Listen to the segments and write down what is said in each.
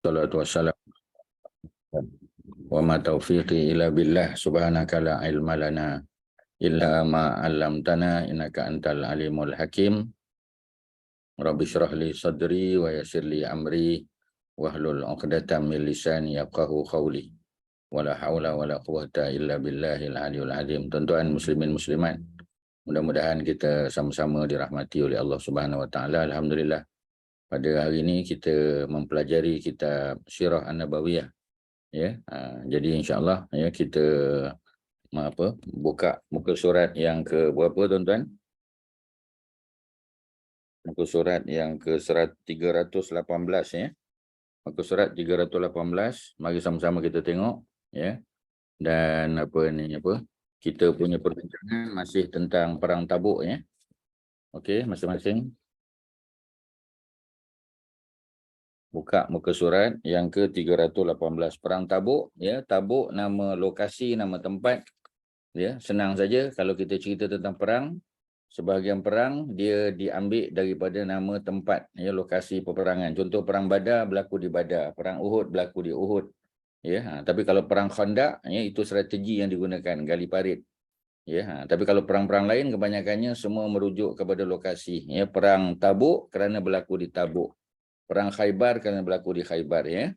Salatu wassalam. Wa ma taufiqi illa billah. Subhanaka la ilma lana illa ma 'allamtana innaka antal alimul hakim. Rabbi shrah li sadri wa yassir li amri wahlul 'uqdatam min lisani yafqahu qawli. Wala haula wala quwwata illa billahil aliyul azim. Tuan-tuan muslimin muslimat, mudah-mudahan kita sama-sama dirahmati oleh Allah Subhanahu wa taala. Alhamdulillah. Pada hari ini kita mempelajari kitab Sirah An-Nabawiyah. Ya, jadi insya-Allah ya kita buka muka surat yang ke berapa tuan-tuan? Muka surat yang ke 318 ya. Muka surat 318, mari sama-sama kita tengok ya. Dan kita punya perbincangan masih tentang perang Tabuk ya. Okey, masing-masing buka muka surat yang ke 318, perang Tabuk ya. Tabuk nama lokasi, nama tempat ya. Senang saja kalau kita cerita tentang perang, sebahagian perang dia diambil daripada nama tempat ya, lokasi peperangan. Contoh perang Badar berlaku di Badar, perang Uhud berlaku di Uhud ya. Tapi kalau perang Khandaq ya, itu strategi yang digunakan, gali parit ya. Tapi kalau perang-perang lain kebanyakannya semua merujuk kepada lokasi ya. Perang Tabuk kerana berlaku di Tabuk, perang Khaybar kerana berlaku di Khaybar ya.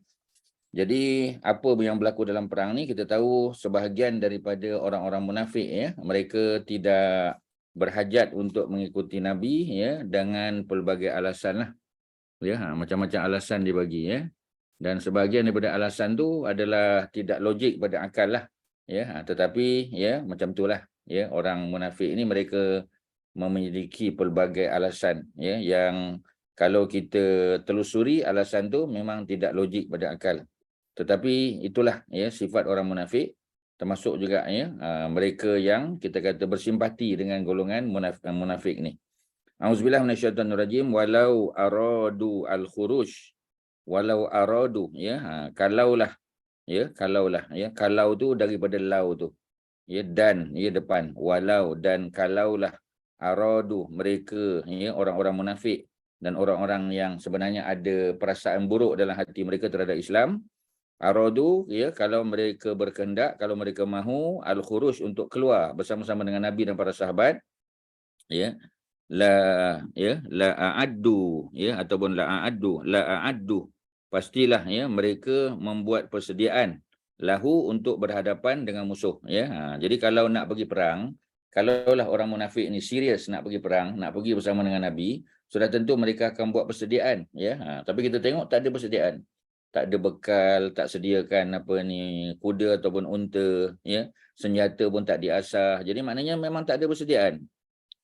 Jadi apa yang berlaku dalam perang ni, kita tahu sebahagian daripada orang-orang munafik ya, mereka tidak berhajat untuk mengikuti Nabi ya, dengan pelbagai alasan lah ya, macam-macam alasan dibagi ya. Dan sebahagian daripada alasan tu adalah tidak logik pada akal lah ya, tetapi ya macam itulah ya, orang munafik ini mereka memiliki pelbagai alasan ya, yang kalau kita telusuri alasan tu memang tidak logik pada akal. Tetapi itulah ya sifat orang munafik, termasuk juga ya mereka yang kita kata bersimpati dengan golongan munafik ni. Auzubillah minasyaitonirrajim. Walau aradu al-khuruj, walau aradu ya, kalaulah ya, kalau tu daripada lau tu ya, dan ya depan, walau dan kalaulah, aradu mereka ya, orang-orang munafik dan orang-orang yang sebenarnya ada perasaan buruk dalam hati mereka terhadap Islam. Aradu ya, kalau mereka berkehendak, kalau mereka mahu al-khuruj, untuk keluar bersama-sama dengan Nabi dan para sahabat ya, la a'addu ya, ataupun la a'addu, pastilah ya mereka membuat persediaan lahu, untuk berhadapan dengan musuh ya. Jadi kalau nak pergi perang, kalaulah orang munafik ni serius nak pergi perang, nak pergi bersama dengan Nabi, sudah tentu mereka akan buat persediaan ya. Tapi kita tengok tak ada persediaan, tak ada bekal, tak sediakan kuda ataupun unta ya, senjata pun tak diasah. Jadi maknanya memang tak ada persediaan.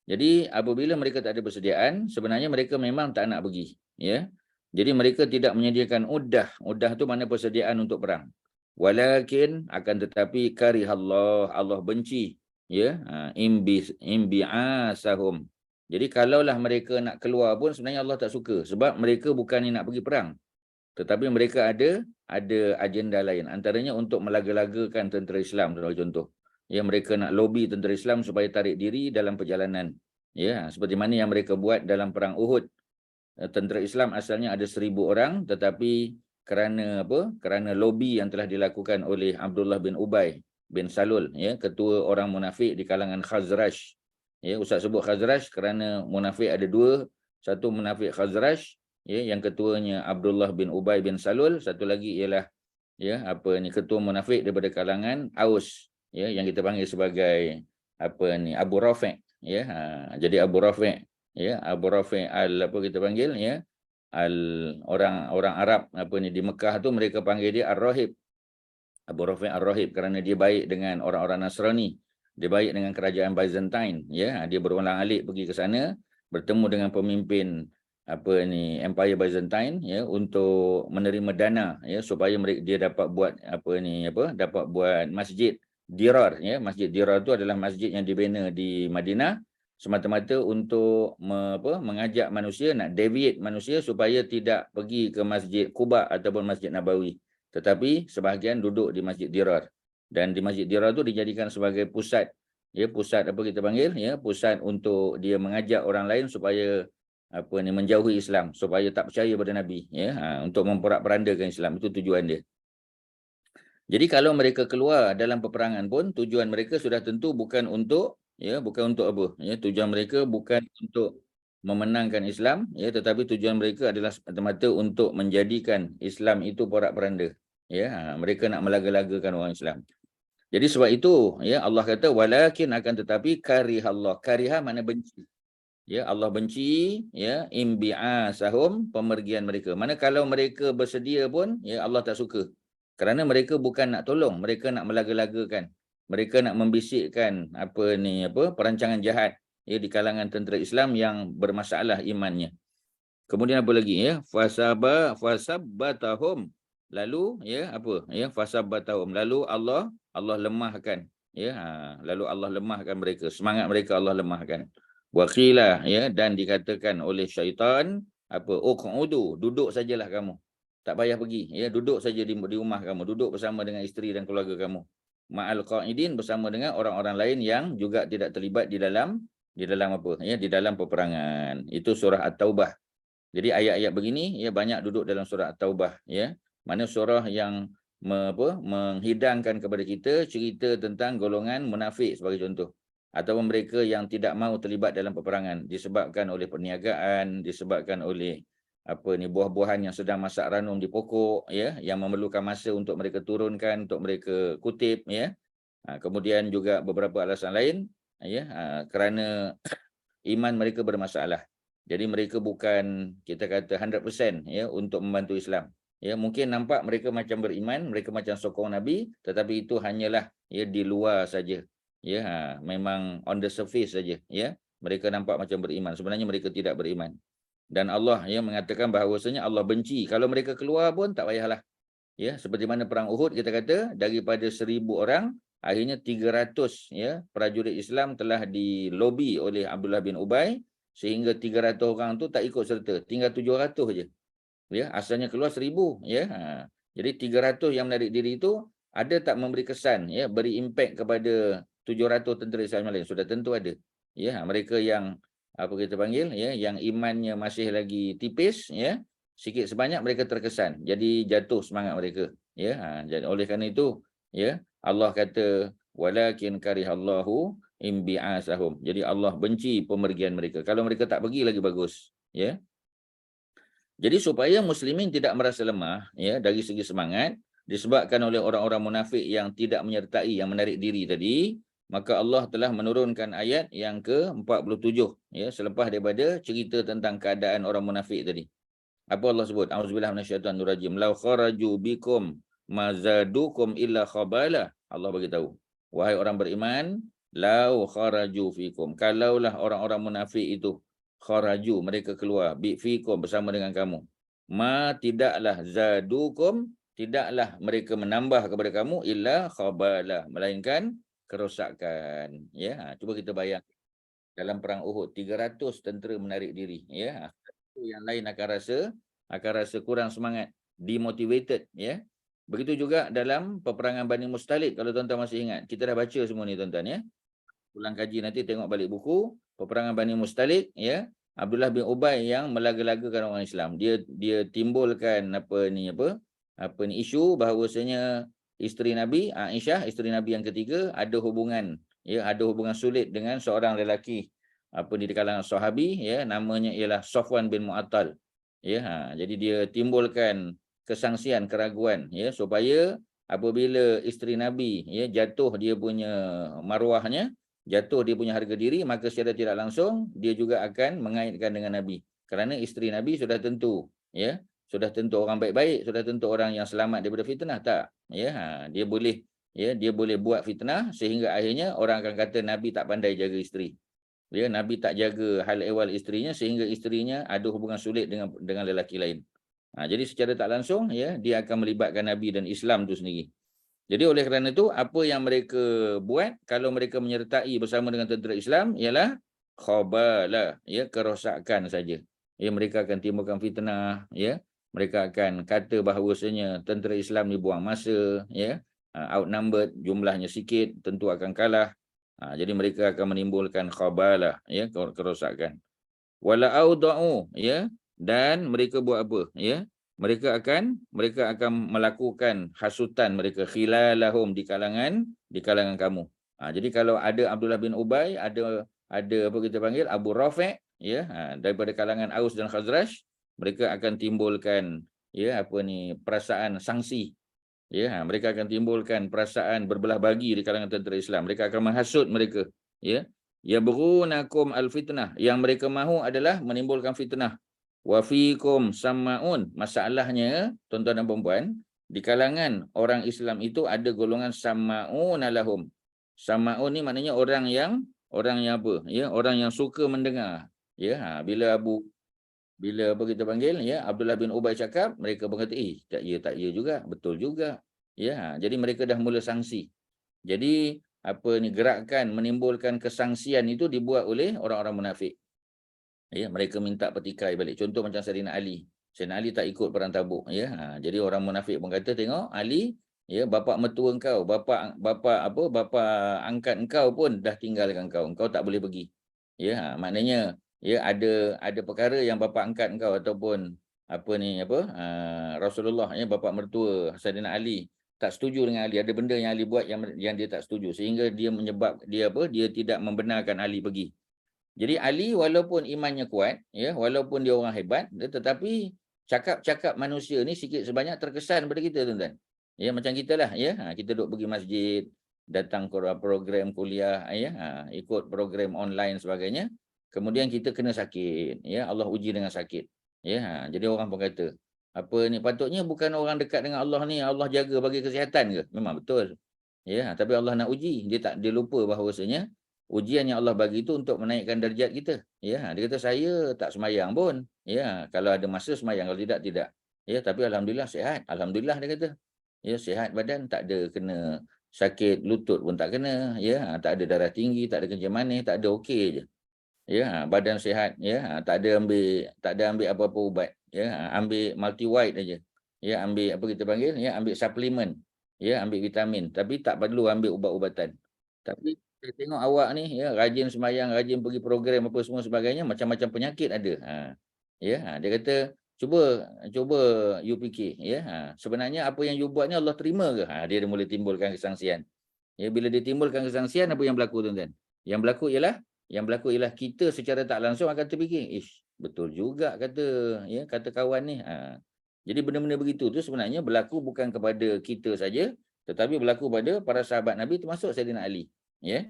Jadi apabila mereka tak ada persediaan, sebenarnya mereka memang tak nak pergi ya. Jadi mereka tidak menyediakan uddah tu makna persediaan untuk perang. Walakin, akan tetapi, karihallah, Allah benci ya, imbi'asahum. Jadi kalaulah mereka nak keluar pun sebenarnya Allah tak suka, sebab mereka bukan nak pergi perang, tetapi mereka ada agenda lain, antaranya untuk melaga-lagakan tentera Islam contoh ya. Mereka nak lobby tentera Islam supaya tarik diri dalam perjalanan ya, seperti mana yang mereka buat dalam perang Uhud. Tentera Islam asalnya ada 1,000 orang, tetapi kerana lobby yang telah dilakukan oleh Abdullah bin Ubay bin Salul ya, ketua orang munafik di kalangan Khazraj ya. Ustaz sebut Khazraj kerana munafik ada dua, satu munafik Khazraj ya, yang ketuanya Abdullah bin Ubay bin Salul, satu lagi ialah ya ketua munafik daripada kalangan Aus ya, yang kita panggil sebagai Abu Rafi' ya. Jadi Abu Rafi' ya, Abu Rafi' kita panggil ya, orang Arab di Mekah tu mereka panggil dia Ar-Rahib, Abu Rafi' Ar-Rahib, kerana dia baik dengan orang-orang Nasrani, dia baik dengan kerajaan Byzantine ya. Dia berulang-alik pergi ke sana, bertemu dengan pemimpin Empire Byzantine ya, untuk menerima dana ya, supaya dia dapat buat dapat buat masjid Dirar ya. Masjid Dirar itu adalah masjid yang dibina di Madinah semata-mata untuk mengajak manusia, nak deviate manusia supaya tidak pergi ke Masjid Quba ataupun Masjid Nabawi, tetapi sebahagian duduk di Masjid Dirar. Dan di Masjid Dirar itu dijadikan sebagai pusat ya, pusat kita panggil ya, pusat untuk dia mengajak orang lain supaya menjauhi Islam supaya tak percaya pada Nabi, ya, untuk memporak-perandakan Islam. Itu tujuan dia. Jadi kalau mereka keluar dalam peperangan pun tujuan mereka sudah tentu bukan untuk, ya, bukan untuk apa, ya, tujuan mereka bukan untuk memenangkan Islam, ya, tetapi tujuan mereka adalah semata-mata untuk menjadikan Islam itu porak-peranda, ya. Mereka nak melaga-lagakan orang Islam. Jadi sebab itu, ya, Allah kata walakin, akan tetapi karihallah. Kariha makna benci. Ya, Allah benci, ya, imbi'asahum, pemergian mereka. Mana kalau mereka bersedia pun, ya, Allah tak suka. Kerana mereka bukan nak tolong, mereka nak melaga-lagakan. Mereka nak membisikkan perancangan jahat, ya, di kalangan tentera Islam yang bermasalah imannya. Kemudian apa lagi, ya? Fasabbatahum. Lalu, ya, fasabbatahum. Lalu Allah lemahkan, ya. Lalu Allah lemahkan mereka. Semangat mereka Allah lemahkan. Waqilah, ya, dan dikatakan oleh syaitan, uq'udu, duduk sajalah kamu. Tak payah pergi, ya, duduk saja di rumah kamu, duduk bersama dengan isteri dan keluarga kamu. Ma'al qa'idin, bersama dengan orang-orang lain yang juga tidak terlibat di dalam di dalam peperangan. Itu surah At-Taubah. Jadi ayat-ayat begini, ya, banyak duduk dalam surah At-Taubah, ya. Mana surah yang menghidangkan kepada kita cerita tentang golongan munafik sebagai contoh, atau mereka yang tidak mahu terlibat dalam peperangan disebabkan oleh perniagaan, disebabkan oleh buah-buahan yang sedang masak ranum di pokok, ya, yang memerlukan masa untuk mereka turunkan, untuk mereka kutip, ya. Kemudian juga beberapa alasan lain, ya, kerana iman mereka bermasalah. Jadi mereka bukan, kita kata 100%, ya, untuk membantu Islam. Ya, mungkin nampak mereka macam beriman, mereka macam sokong Nabi, tetapi itu hanyalah, ya, di luar saja. Ya, memang on the surface saja, ya. Mereka nampak macam beriman, sebenarnya mereka tidak beriman. Dan Allah, ya, mengatakan bahawasanya Allah benci kalau mereka keluar pun tak payahlah. Ya, seperti mana perang Uhud, kita kata daripada 1,000 orang, akhirnya 300, ya, prajurit Islam telah dilobi oleh Abdullah bin Ubay, sehingga 300 orang tu tak ikut serta, tinggal 700 je. Ya, asalnya keluar 1,000, ya. Jadi 300 yang menarik diri itu ada tak memberi kesan, ya, beri impak kepada 700 tentera Islam lain? Sudah tentu ada. Ya, mereka yang kita panggil, ya, yang imannya masih lagi tipis, ya, sikit sebanyak mereka terkesan. Jadi jatuh semangat mereka, ya. Jadi oleh kerana itu, ya, Allah kata walakin karihallahu imbi'asahum. Jadi Allah benci pemergian mereka. Kalau mereka tak pergi lagi bagus, ya. Jadi supaya muslimin tidak merasa lemah, ya, dari segi semangat disebabkan oleh orang-orang munafik yang tidak menyertai, yang menarik diri tadi, maka Allah telah menurunkan ayat yang ke-47, ya, selepas daripada cerita tentang keadaan orang munafik tadi. Apa Allah sebut? Auzubillahi minasyaitonirrajim. Law kharaju bikum mazadukum illa khabala. Allah bagi tahu. Wahai orang beriman, law kharaju fikum. Kalaulah orang-orang munafik itu kharaju, mereka keluar, fikum, bersama dengan kamu. Tidaklah zadukum, tidaklah mereka menambah kepada kamu illa khabala, melainkan kerosakan. Ya, cuba kita bayang dalam perang Uhud 300 tentera menarik diri, ya. Yang lain akan rasa kurang semangat, demotivated, ya. Begitu juga dalam peperangan Bani Mustalik, kalau tuan-tuan masih ingat, kita dah baca semua ni tuan-tuan, ya. Pulang kaji nanti tengok balik buku peperangan Bani Mustalik, ya. Abdullah bin Ubay yang melaga-lagakan orang Islam. Dia timbulkan isu bahawasanya isteri Nabi Aisyah, isteri Nabi yang ketiga, ada hubungan sulit dengan seorang lelaki di kalangan sahabi, ya, namanya ialah Safwan bin Mu'attal. Ya, jadi dia timbulkan kesangsian, keraguan, ya, supaya apabila isteri Nabi, ya, jatuh dia punya maruahnya, jatuh dia punya harga diri, maka secara tidak langsung dia juga akan mengaitkan dengan Nabi. Kerana isteri Nabi sudah tentu, ya, sudah tentu orang baik-baik, sudah tentu orang yang selamat daripada fitnah, tak? Ya, dia boleh buat fitnah sehingga akhirnya orang akan kata Nabi tak pandai jaga isteri. Ya, Nabi tak jaga hal ehwal isterinya sehingga isterinya ada hubungan sulit dengan lelaki lain. Jadi secara tak langsung, ya, dia akan melibatkan Nabi dan Islam itu sendiri. Jadi oleh kerana itu, apa yang mereka buat kalau mereka menyertai bersama dengan tentera Islam ialah khabala, ya, kerosakan saja. Ya, mereka akan timbulkan fitnah, ya. Mereka akan kata bahawasanya tentera Islam ni buang masa, ya. Outnumbered, jumlahnya sikit, tentu akan kalah. Jadi mereka akan menimbulkan khabala, ya, kerosakan. wala auda'u, ya, dan mereka buat apa, ya, mereka akan melakukan hasutan mereka khilalahum, di kalangan kamu. Jadi kalau ada Abdullah bin Ubay, ada apa kita panggil Abu Rafi', ya, daripada kalangan Aus dan Khazraj, mereka akan timbulkan, ya, apa ni, perasaan sangsi, ya, mereka akan timbulkan perasaan berbelah bagi di kalangan tentera Islam. Mereka akan menghasut mereka, ya. Yabghunakum al-fitnah, yang mereka mahu adalah menimbulkan fitnah. Wa fikum sama'un, masalahnya tuan-tuan dan puan-puan, di kalangan orang Islam itu ada golongan sama'un lahum. Sama'un ni maknanya orang yang apa, ya, orang yang suka mendengar, ya. Bila apa kita panggil, ya, Abdullah bin Ubay cakap, mereka pun kata, tak ya juga, betul juga, ya. Jadi mereka dah mula sangsi. Jadi apa ni, gerakan menimbulkan kesangsian itu dibuat oleh orang-orang munafik. Ya, mereka minta petikai balik. Contoh macam Sayyidina Ali. Sayyidina Ali tak ikut perang Tabuk, ya. Jadi orang munafik pun kata, tengok Ali, ya, bapa mertua engkau, bapa angkat engkau pun dah tinggalkan engkau. Engkau tak boleh pergi. Ya, maknanya, ya, ada perkara yang bapa angkat engkau ataupun Rasulullah, ya, bapa mertua Sayyidina Ali tak setuju dengan Ali, ada benda yang Ali buat yang dia tak setuju, sehingga dia tidak membenarkan Ali pergi. Jadi Ali walaupun imannya kuat, ya, walaupun dia orang hebat, tetapi cakap-cakap manusia ni sikit sebanyak terkesan pada kita, tuan-tuan. Ya, macam kita lah, ya, kita duduk pergi masjid, datang ke program kuliah, ya, ikut program online sebagainya. Kemudian kita kena sakit, ya, Allah uji dengan sakit. Ya, jadi orang pun kata, apa ni, patutnya bukan orang dekat dengan Allah ni Allah jaga bagi kesihatan ke? Memang betul. Ya, tapi Allah nak uji, dia lupa bahawasanya ujian yang Allah bagi itu untuk menaikkan darjat kita. Ya, dia kata saya tak semayang pun. Ya, kalau ada masa semayang, kalau tidak tidak. Ya, tapi alhamdulillah sihat. Alhamdulillah dia kata. Ya, sihat badan, tak ada kena sakit lutut pun tak kena, ya, tak ada darah tinggi, tak ada kencing manis, tak ada, okey je. Ya, badan sihat, ya, tak ada ambil apa-apa ubat, ya, ambil multivit aja. Ya, ambil apa kita panggil, ya, ambil suplemen, ya, ambil vitamin, tapi tak perlu ambil ubat-ubatan. Tapi saya tengok awak ni, ya, rajin sembahyang, rajin pergi program apa semua sebagainya, macam-macam penyakit ada. Ya, dia kata cuba you fikir, ya, sebenarnya apa yang you buat ni Allah terima ke? Dia mula timbulkan kesangsian. Ya, bila ditimbulkan kesangsian, apa yang berlaku, tuan-tuan? Yang berlaku ialah kita secara tak langsung akan terfikir, betul juga kata kawan ni. Jadi benda-benda begitu tu sebenarnya berlaku bukan kepada kita saja, tetapi berlaku pada para sahabat Nabi, termasuk Sayyidina Ali. Ya.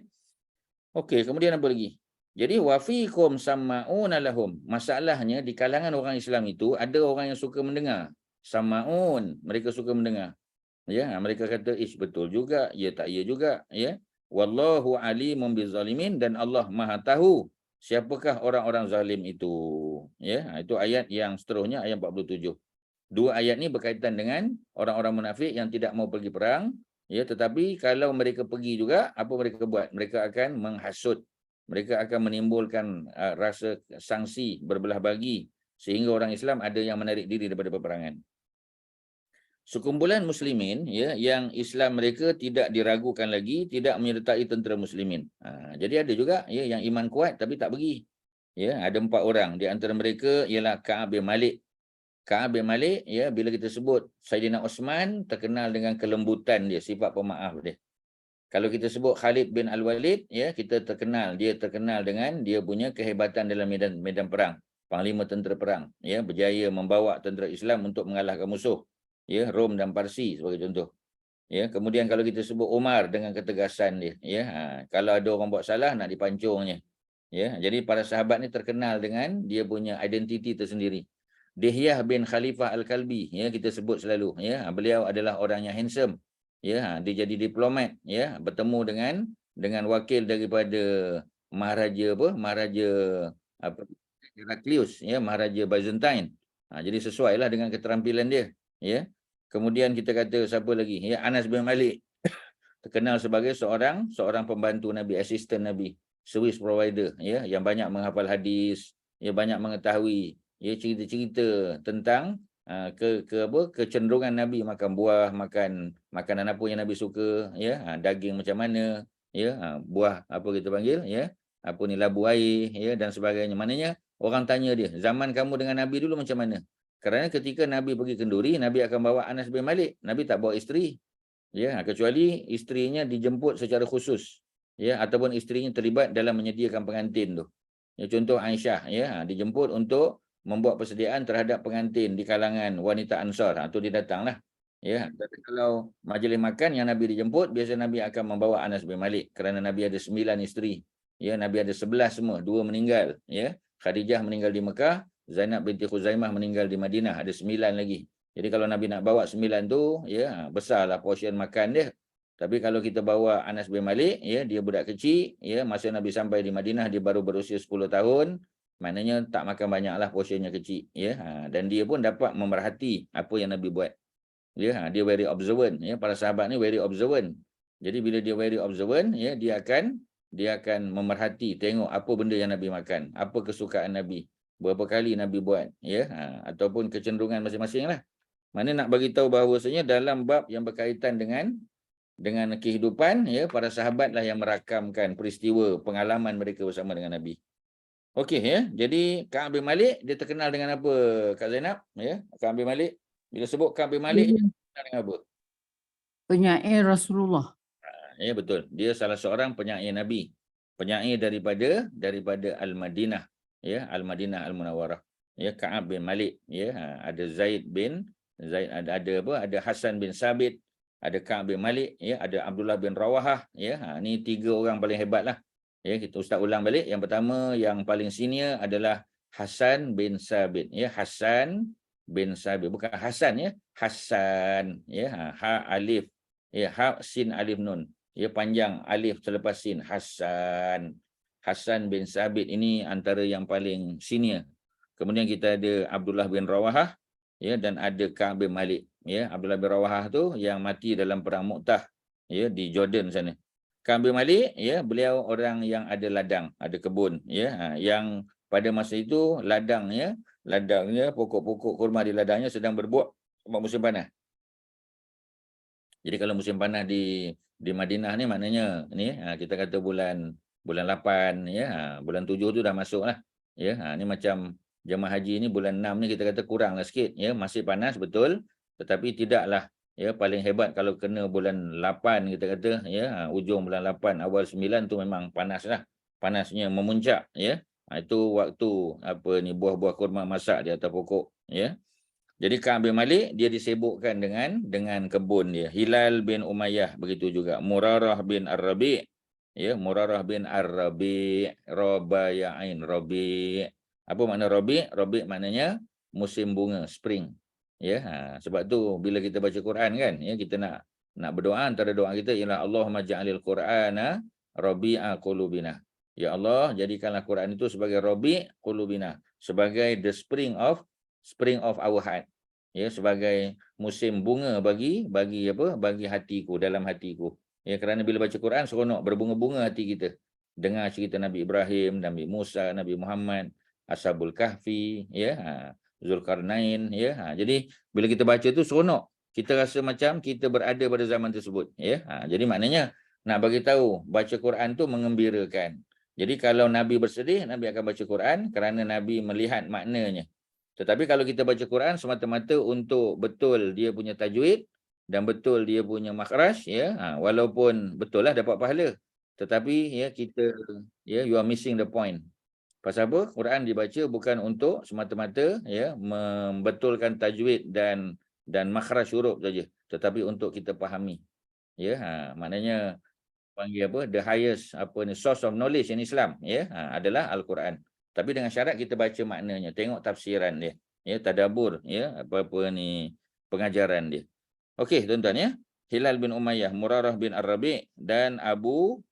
Okey, kemudian apa lagi? Jadi wafikum sama'una lahum. Masalahnya di kalangan orang Islam itu ada orang yang suka mendengar. Sama'un, mereka suka mendengar. Ya, mereka kata, betul juga, ya tak ya juga, ya. Wallahu alimun bizzalimin, dan Allah Maha tahu siapakah orang-orang zalim itu. Ya, itu ayat yang seterusnya, ayat 47. Dua ayat ni berkaitan dengan orang-orang munafik yang tidak mau pergi perang, ya, tetapi kalau mereka pergi juga, apa mereka buat? Mereka akan menghasut. Mereka akan menimbulkan rasa sangsi, berbelah bagi, sehingga orang Islam ada yang menarik diri daripada peperangan. Sekumpulan muslimin, ya, yang Islam mereka tidak diragukan lagi, tidak menyertai tentera muslimin. Jadi ada juga, ya, yang iman kuat tapi tak pergi. Ya, ada 4 orang. Di antara mereka ialah Ka'ab bin Malik. Ka'ab bin Malik, ya, bila kita sebut Sayyidina Osman, terkenal dengan kelembutan dia, sifat pemaaf dia. Kalau kita sebut Khalid bin Al-Walid, ya, dia terkenal dengan dia punya kehebatan dalam medan perang. Panglima tentera perang, ya, berjaya membawa tentera Islam untuk mengalahkan musuh. Ya, Rom dan Parsi sebagai contoh. Ya, kemudian kalau kita sebut Umar dengan ketegasan dia, ya, kalau ada orang buat salah nak dipancungnya. Ya, jadi para sahabat ni terkenal dengan dia punya identiti tersendiri. Dihyah bin Khalifah Al-Kalbi, ya, kita sebut selalu, ya, beliau adalah orang yang handsome. Ya, dia jadi diplomat, ya, bertemu dengan wakil daripada Maharaja Heraklius, ya, Maharaja Byzantine. Jadi sesuailah dengan keterampilan dia, ya. Kemudian kita kata siapa lagi? Ya, Anas bin Malik. Terkenal sebagai seorang pembantu Nabi, asisten Nabi, service provider, ya, yang banyak menghafal hadis, ya, banyak mengetahui, ya, cerita-cerita tentang kecenderungan Nabi makan buah, makan makanan apa yang Nabi suka, ya, daging macam mana, ya, buah apa kita panggil, ya, labu air, ya, dan sebagainya. Maknanya Orang tanya dia, zaman kamu dengan Nabi dulu macam mana? Kerana ketika Nabi pergi kenduri, Nabi akan bawa Anas bin Malik. Nabi tak bawa isteri. Ya, kecuali isterinya dijemput secara khusus. Ya, ataupun isterinya terlibat dalam menyediakan pengantin tu. Ya, contoh Aisyah, ya, dijemput untuk membuat persediaan terhadap pengantin di kalangan wanita Ansar. Tu dia datanglah. Ya, tapi kalau majlis makan yang Nabi dijemput, biasa Nabi akan membawa Anas bin Malik kerana Nabi ada 9 isteri. Ya, Nabi ada 11 semua, 2 meninggal, ya. Khadijah meninggal di Mekah, Zainab binti Khuzaimah meninggal di Madinah, ada 9 lagi. Jadi kalau Nabi nak bawa 9 tu, ya, besarlah portion makan dia. Tapi kalau kita bawa Anas bin Malik, ya, dia budak kecil, ya, masa Nabi sampai di Madinah dia baru berusia 10 tahun, maknanya tak makan banyaklah, portionnya kecil, ya. Dan dia pun dapat memerhati apa yang Nabi buat. Ya, dia very observant, ya, para sahabat ni very observant. Jadi bila dia very observant, ya, dia akan memerhati, tengok apa benda yang Nabi makan, apa kesukaan Nabi, berapa kali Nabi buat, ya, ataupun kecenderungan masing-masing lah. Mana nak bagi tahu bahawasanya dalam bab yang berkaitan dengan kehidupan, ya, para sahabatlah yang merakamkan peristiwa pengalaman mereka bersama dengan Nabi. Okey, ya. Jadi Ka'ab bin Malik dia terkenal dengan apa, Kak Zainab? Ya, Ka'ab bin Malik. Bila sebut Ka'ab bin Malik, dia terkenal dengan apa? Penyair Rasulullah. Ya, betul. Dia salah seorang penyair Nabi. Penyair daripada Al-Madinah, ya, Al-Madinah Al-Munawwarah. Ya, Ka'ab bin Malik, ya. Ada Zaid, ada apa? Ada Hasan bin Sabit, ada Ka'ab bin Malik, ya, ada Abdullah bin Rawahah, ya. Ni 3 orang paling hebatlah. Ya, kita ustaz ulang balik. Yang pertama, yang paling senior adalah Hasan bin Sabit, ya. Hasan bin Sabit, bukan Hasan, ya. Hasan, ya. Ha alif, ya, ha sin alif nun. Ya, panjang alif selepas sin. Hasan bin Sabit ini antara yang paling senior. Kemudian kita ada Abdullah bin Rawahah, ya, dan ada Ka'ab bin Malik, ya. Abdullah bin Rawahah tu yang mati dalam perang Mu'tah, ya, di Jordan sana. Ka'ab bin Malik, ya, beliau orang yang ada ladang, ada kebun, ya, yang pada masa itu ladangnya pokok-pokok kurma di ladangnya sedang berbuah musim panas. Jadi kalau musim panas di Madinah ni maknanya ni kita kata bulan 8, ya, bulan 7 tu dah masuk lah, ya. Ni macam jemaah haji ni bulan 6 ni kita kata kuranglah sikit, ya, masih panas betul, tetapi tidaklah, ya, paling hebat kalau kena bulan 8 kita kata, ya, ujung bulan 8 awal 9 tu memang panaslah, panasnya memuncak, ya. Itu waktu apa ni buah-buah kurma masak di atas pokok, ya. Jadi Ka'ab bin Malik dia disebutkan dengan kebun dia. Hilal bin Umayyah begitu juga. Murarah bin Ar-Rabi', ya, Murarah bin Ar-Rabi', Rabaya'in, Rabi'. Apa makna Rabi'? Rabi' maknanya musim bunga, spring. Ya, sebab tu bila kita baca Quran kan, ya, kita nak berdoa, antara doa kita ialah Allahumma ja'alil Qur'ana Rabi'a qulubina. Ya Allah, jadikanlah Quran itu sebagai Rabi' qulubina, sebagai the spring of our heart, ya, sebagai musim bunga bagi apa, bagi hatiku, dalam hatiku, ya. Kerana bila baca Quran seronok, berbunga-bunga hati kita, dengar cerita Nabi Ibrahim, Nabi Musa, Nabi Muhammad, Ashabul Kahfi, ya, Zulkarnain, ya. Jadi bila kita baca tu seronok, kita rasa macam kita berada pada zaman tersebut, ya. Jadi maknanya nak bagi tahu baca Quran tu mengembirakan. Jadi kalau Nabi bersedih, Nabi akan baca Quran kerana Nabi melihat maknanya. Tetapi kalau kita baca Quran semata-mata untuk betul dia punya tajwid dan betul dia punya makhraj, ya, walaupun betul lah dapat pahala, tetapi, ya, kita, ya, you are missing the point. Pasal apa? Quran dibaca bukan untuk semata-mata, ya, membetulkan tajwid dan makhraj huruf saja, tetapi untuk kita fahami, ya. Maknanya panggil apa, the highest apa ni source of knowledge in Islam, ya, adalah Al-Quran. Tapi dengan syarat kita baca maknanya, tengok tafsiran dia, ya, tadabbur, ya, apa-apa ni pengajaran dia. Okey tuan-tuan, ya. Hilal bin Umayyah, Murarah bin Ar-Rabi' dan Abu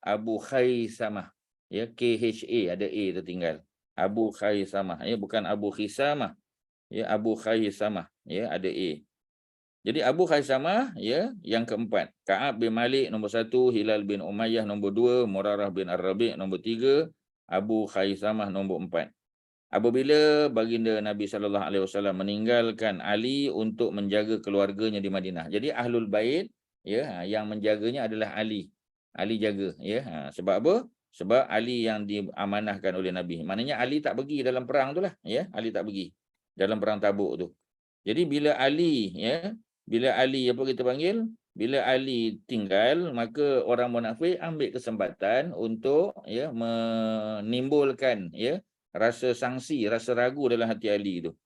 Khaisamah, ya, KHA ada A tertinggal. Abu Khaisamah, ya, bukan Abu Khisamah, ya, Abu Khaisamah, ya, ada A. Jadi Abu Khaisamah, ya, yang keempat. Ka'ab bin Malik nombor 1, Hilal bin Umayyah nombor 2, Murarah bin Ar-Rabi' nombor 3, Abu Khaisamah nombor 4. Apabila baginda Nabi SAW meninggalkan Ali untuk menjaga keluarganya di Madinah. Jadi Ahlul Bait, ya, yang menjaganya adalah Ali. Ali jaga, ya. Sebab apa? Sebab Ali yang diamanahkan oleh Nabi. Maknanya Ali tak pergi dalam perang tu lah. Ya, Ali tak pergi dalam perang Tabuk tu. Jadi bila Ali, apa kita panggil? Bila Ali tinggal, maka orang munafik ambil kesempatan untuk menimbulkan rasa sangsi, rasa ragu dalam hati Ali tu.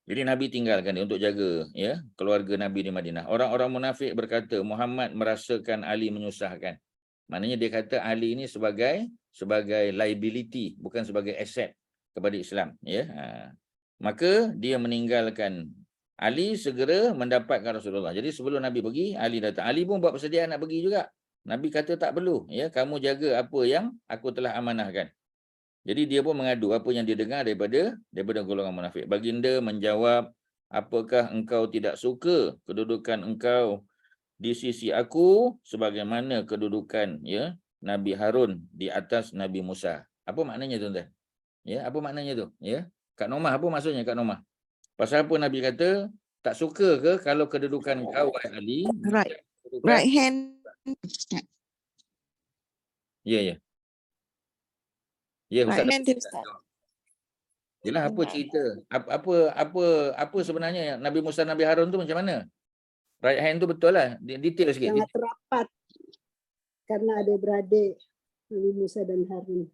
Jadi Nabi tinggalkan dia untuk jaga keluarga Nabi di Madinah. Orang-orang munafik berkata Muhammad merasakan Ali menyusahkan. Maknanya dia kata Ali ini sebagai liability, bukan sebagai aset kepada Islam. Maka dia meninggalkan. Ali segera mendapatkan Rasulullah. Jadi sebelum Nabi pergi, Ali datang. Ali pun buat persediaan nak pergi juga. Nabi kata tak perlu. Kamu jaga apa yang aku telah amanahkan. Jadi dia pun mengadu apa yang dia dengar daripada golongan munafik. Baginda menjawab, apakah engkau tidak suka kedudukan engkau di sisi aku sebagaimana kedudukan Nabi Harun di atas Nabi Musa. Apa maknanya tuan-tuan? Apa maknanya tu? Kak Nomah, apa maksudnya Kak Nomah? Pasal apa Nabi kata tak suka ke kalau kedudukan kau Ali? Right hand. Ya. Ustaz. Right hand, Ustaz. Yalah, apa cerita? Apa sebenarnya Nabi Musa Nabi Harun tu macam mana? Right hand tu betul lah. Detail sikit. Sangat rapat karena ada beradik Nabi Musa dan Harun.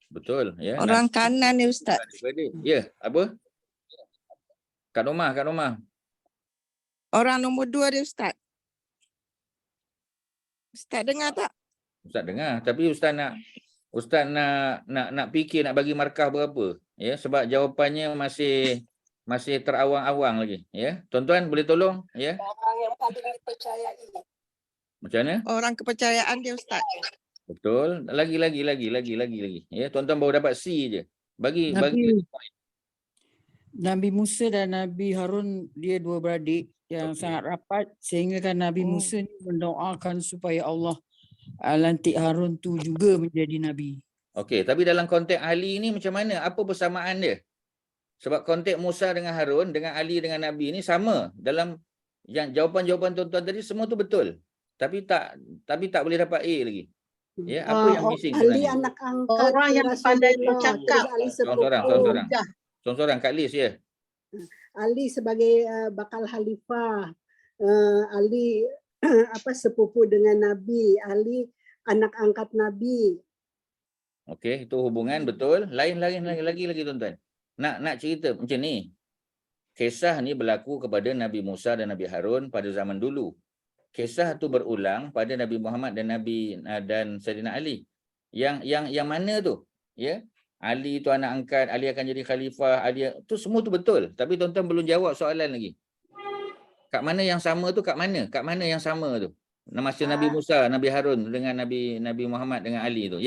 Betul. Orang kanan ni Ustaz. Apa? Kak Nomah. Orang nombor 2 dia Ustaz. Ustaz dengar tak? Ustaz dengar. Tapi Ustaz nak fikir nak bagi markah berapa? Sebab jawapannya masih terawang-awang lagi. Tuan-tuan boleh tolong? Orang yang paling dipercayai. Macam mana? Orang kepercayaan dia Ustaz. Betul. Lagi. Tuan-tuan baru dapat C je. Bagi Nabi Musa dan Nabi Harun, dia dua beradik yang sangat rapat, sehingga kan Nabi Musa ni mendoakan supaya Allah lantik Harun tu juga menjadi Nabi. Okey, tapi dalam konteks Ali ni macam mana? Apa persamaan dia? Sebab konteks Musa dengan Harun, dengan Ali dengan Nabi ni sama. Dalam yang jawapan-jawapan tuan-tuan tadi semua tu betul. Tapi tak boleh dapat A lagi. Apa yang missing Ali sebenarnya? anak angkat Orang yang pandai bercakap. Ali Seorang-seorang Kak Liz Ali sebagai bakal khalifah. Ali sepupu dengan Nabi. Ali anak angkat Nabi. Okey, itu hubungan betul. Lain lagi tuan-tuan. Nak cerita macam ni. Kisah ni berlaku kepada Nabi Musa dan Nabi Harun pada zaman dulu. Kisah tu berulang pada Nabi Muhammad dan Saidina Ali. Yang mana tu? Ali tu anak angkat, Ali akan jadi khalifah, Ali tu semua tu betul. Tapi tuan-tuan belum jawab soalan lagi. Kat mana yang sama tu? Kat mana yang sama tu? Masa Nabi Musa, Nabi Harun dengan Nabi Muhammad dengan Ali tu.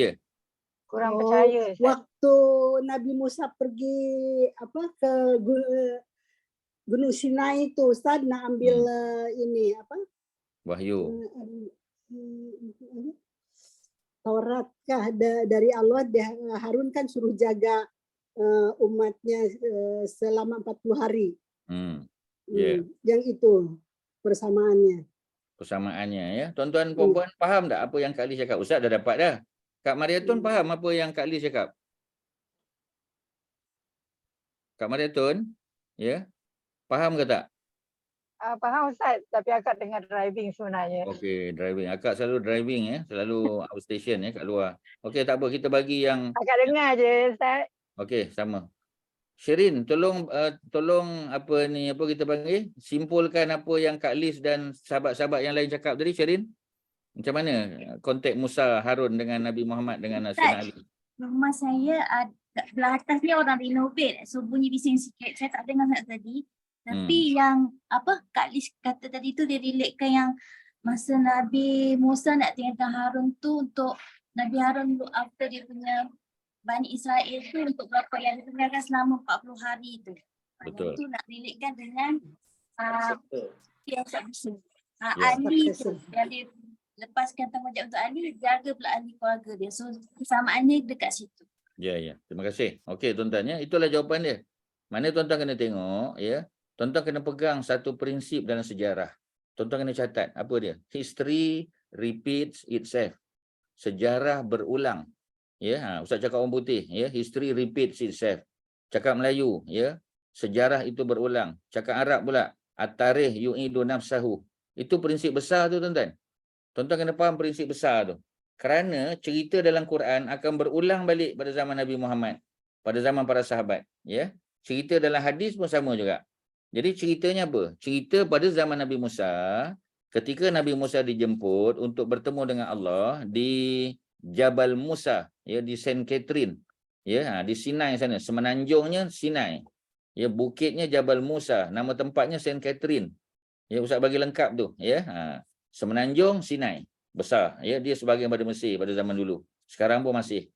Kurang percaya. Waktu Nabi Musa pergi ke Gunung Sinai tu, Ustaz nak ambil Wahyu. Taurat kah dari Allah. Harun kan suruh jaga umatnya selama 40 hari. Yang itu persamaannya. Tuan-tuan perempuan faham tak apa yang Kak Liz cakap? Ustaz dah dapat dah. Kak Mariatun faham apa yang Kak Liz cakap? Kak Mariatun, faham ke tak? Faham Ustaz, tapi akak tengah driving sebenarnya. Okey, driving. Akak selalu driving selalu outstation kat luar. Okey, tak apa, kita bagi yang Akak dengar je Ustaz. okey, sama. Shirin, tolong apa kita panggil? Simpulkan apa yang Kak Liz dan sahabat-sahabat yang lain cakap tadi, Shirin. Macam mana konteks Musa, Harun dengan Nabi Muhammad dengan Sayyidina Ali? Rumah saya belah atas ni orang renovate, so bunyi bising sikit. Saya tak dengar sangat tadi. Tapi yang Kak Liz kata tadi tu dia relatekan yang masa Nabi Musa nak tinggalkan Harun tu untuk Nabi Harun look after dia punya Bani Israel tu untuk berapa yang dia tinggalkan selama 40 hari tu. Betul. Itu nak relatekan dengan yang tak bisa. Ali tu yang dia lepaskan tanggungjawab untuk Ali, jaga pula ahli keluarga dia. So kesamaannya dekat situ. Ya. Terima kasih. Okey tuan-tuan itulah jawapan dia. Mana tuan-tuan kena tengok tuan-tuan kena pegang satu prinsip dalam sejarah. Tuan-tuan kena catat apa dia? History repeats itself. sejarah berulang. Ya, Ustaz cakap orang putih, ya, history repeats itself. Cakap Melayu, ya, sejarah itu berulang. Cakap Arab pula, at-tarikh yu'idu nafsahu. Itu prinsip besar tu tuan-tuan. Tuan-tuan kena faham prinsip besar tu. Kerana cerita dalam Quran akan berulang balik pada zaman Nabi Muhammad, pada zaman para sahabat, ya. Cerita dalam hadis pun sama juga. Jadi ceritanya apa? Cerita pada zaman Nabi Musa, ketika Nabi Musa dijemput untuk bertemu dengan Allah di Jabal Musa, ya, di Saint Catherine, ya, di Sinai sana, semenanjungnya Sinai, ya, bukitnya Jabal Musa, nama tempatnya Saint Catherine, ya, Ustaz bagi lengkap tu, ya, semenanjung Sinai besar, ya, dia sebahagian pada Mesir pada zaman dulu, sekarang pun masih.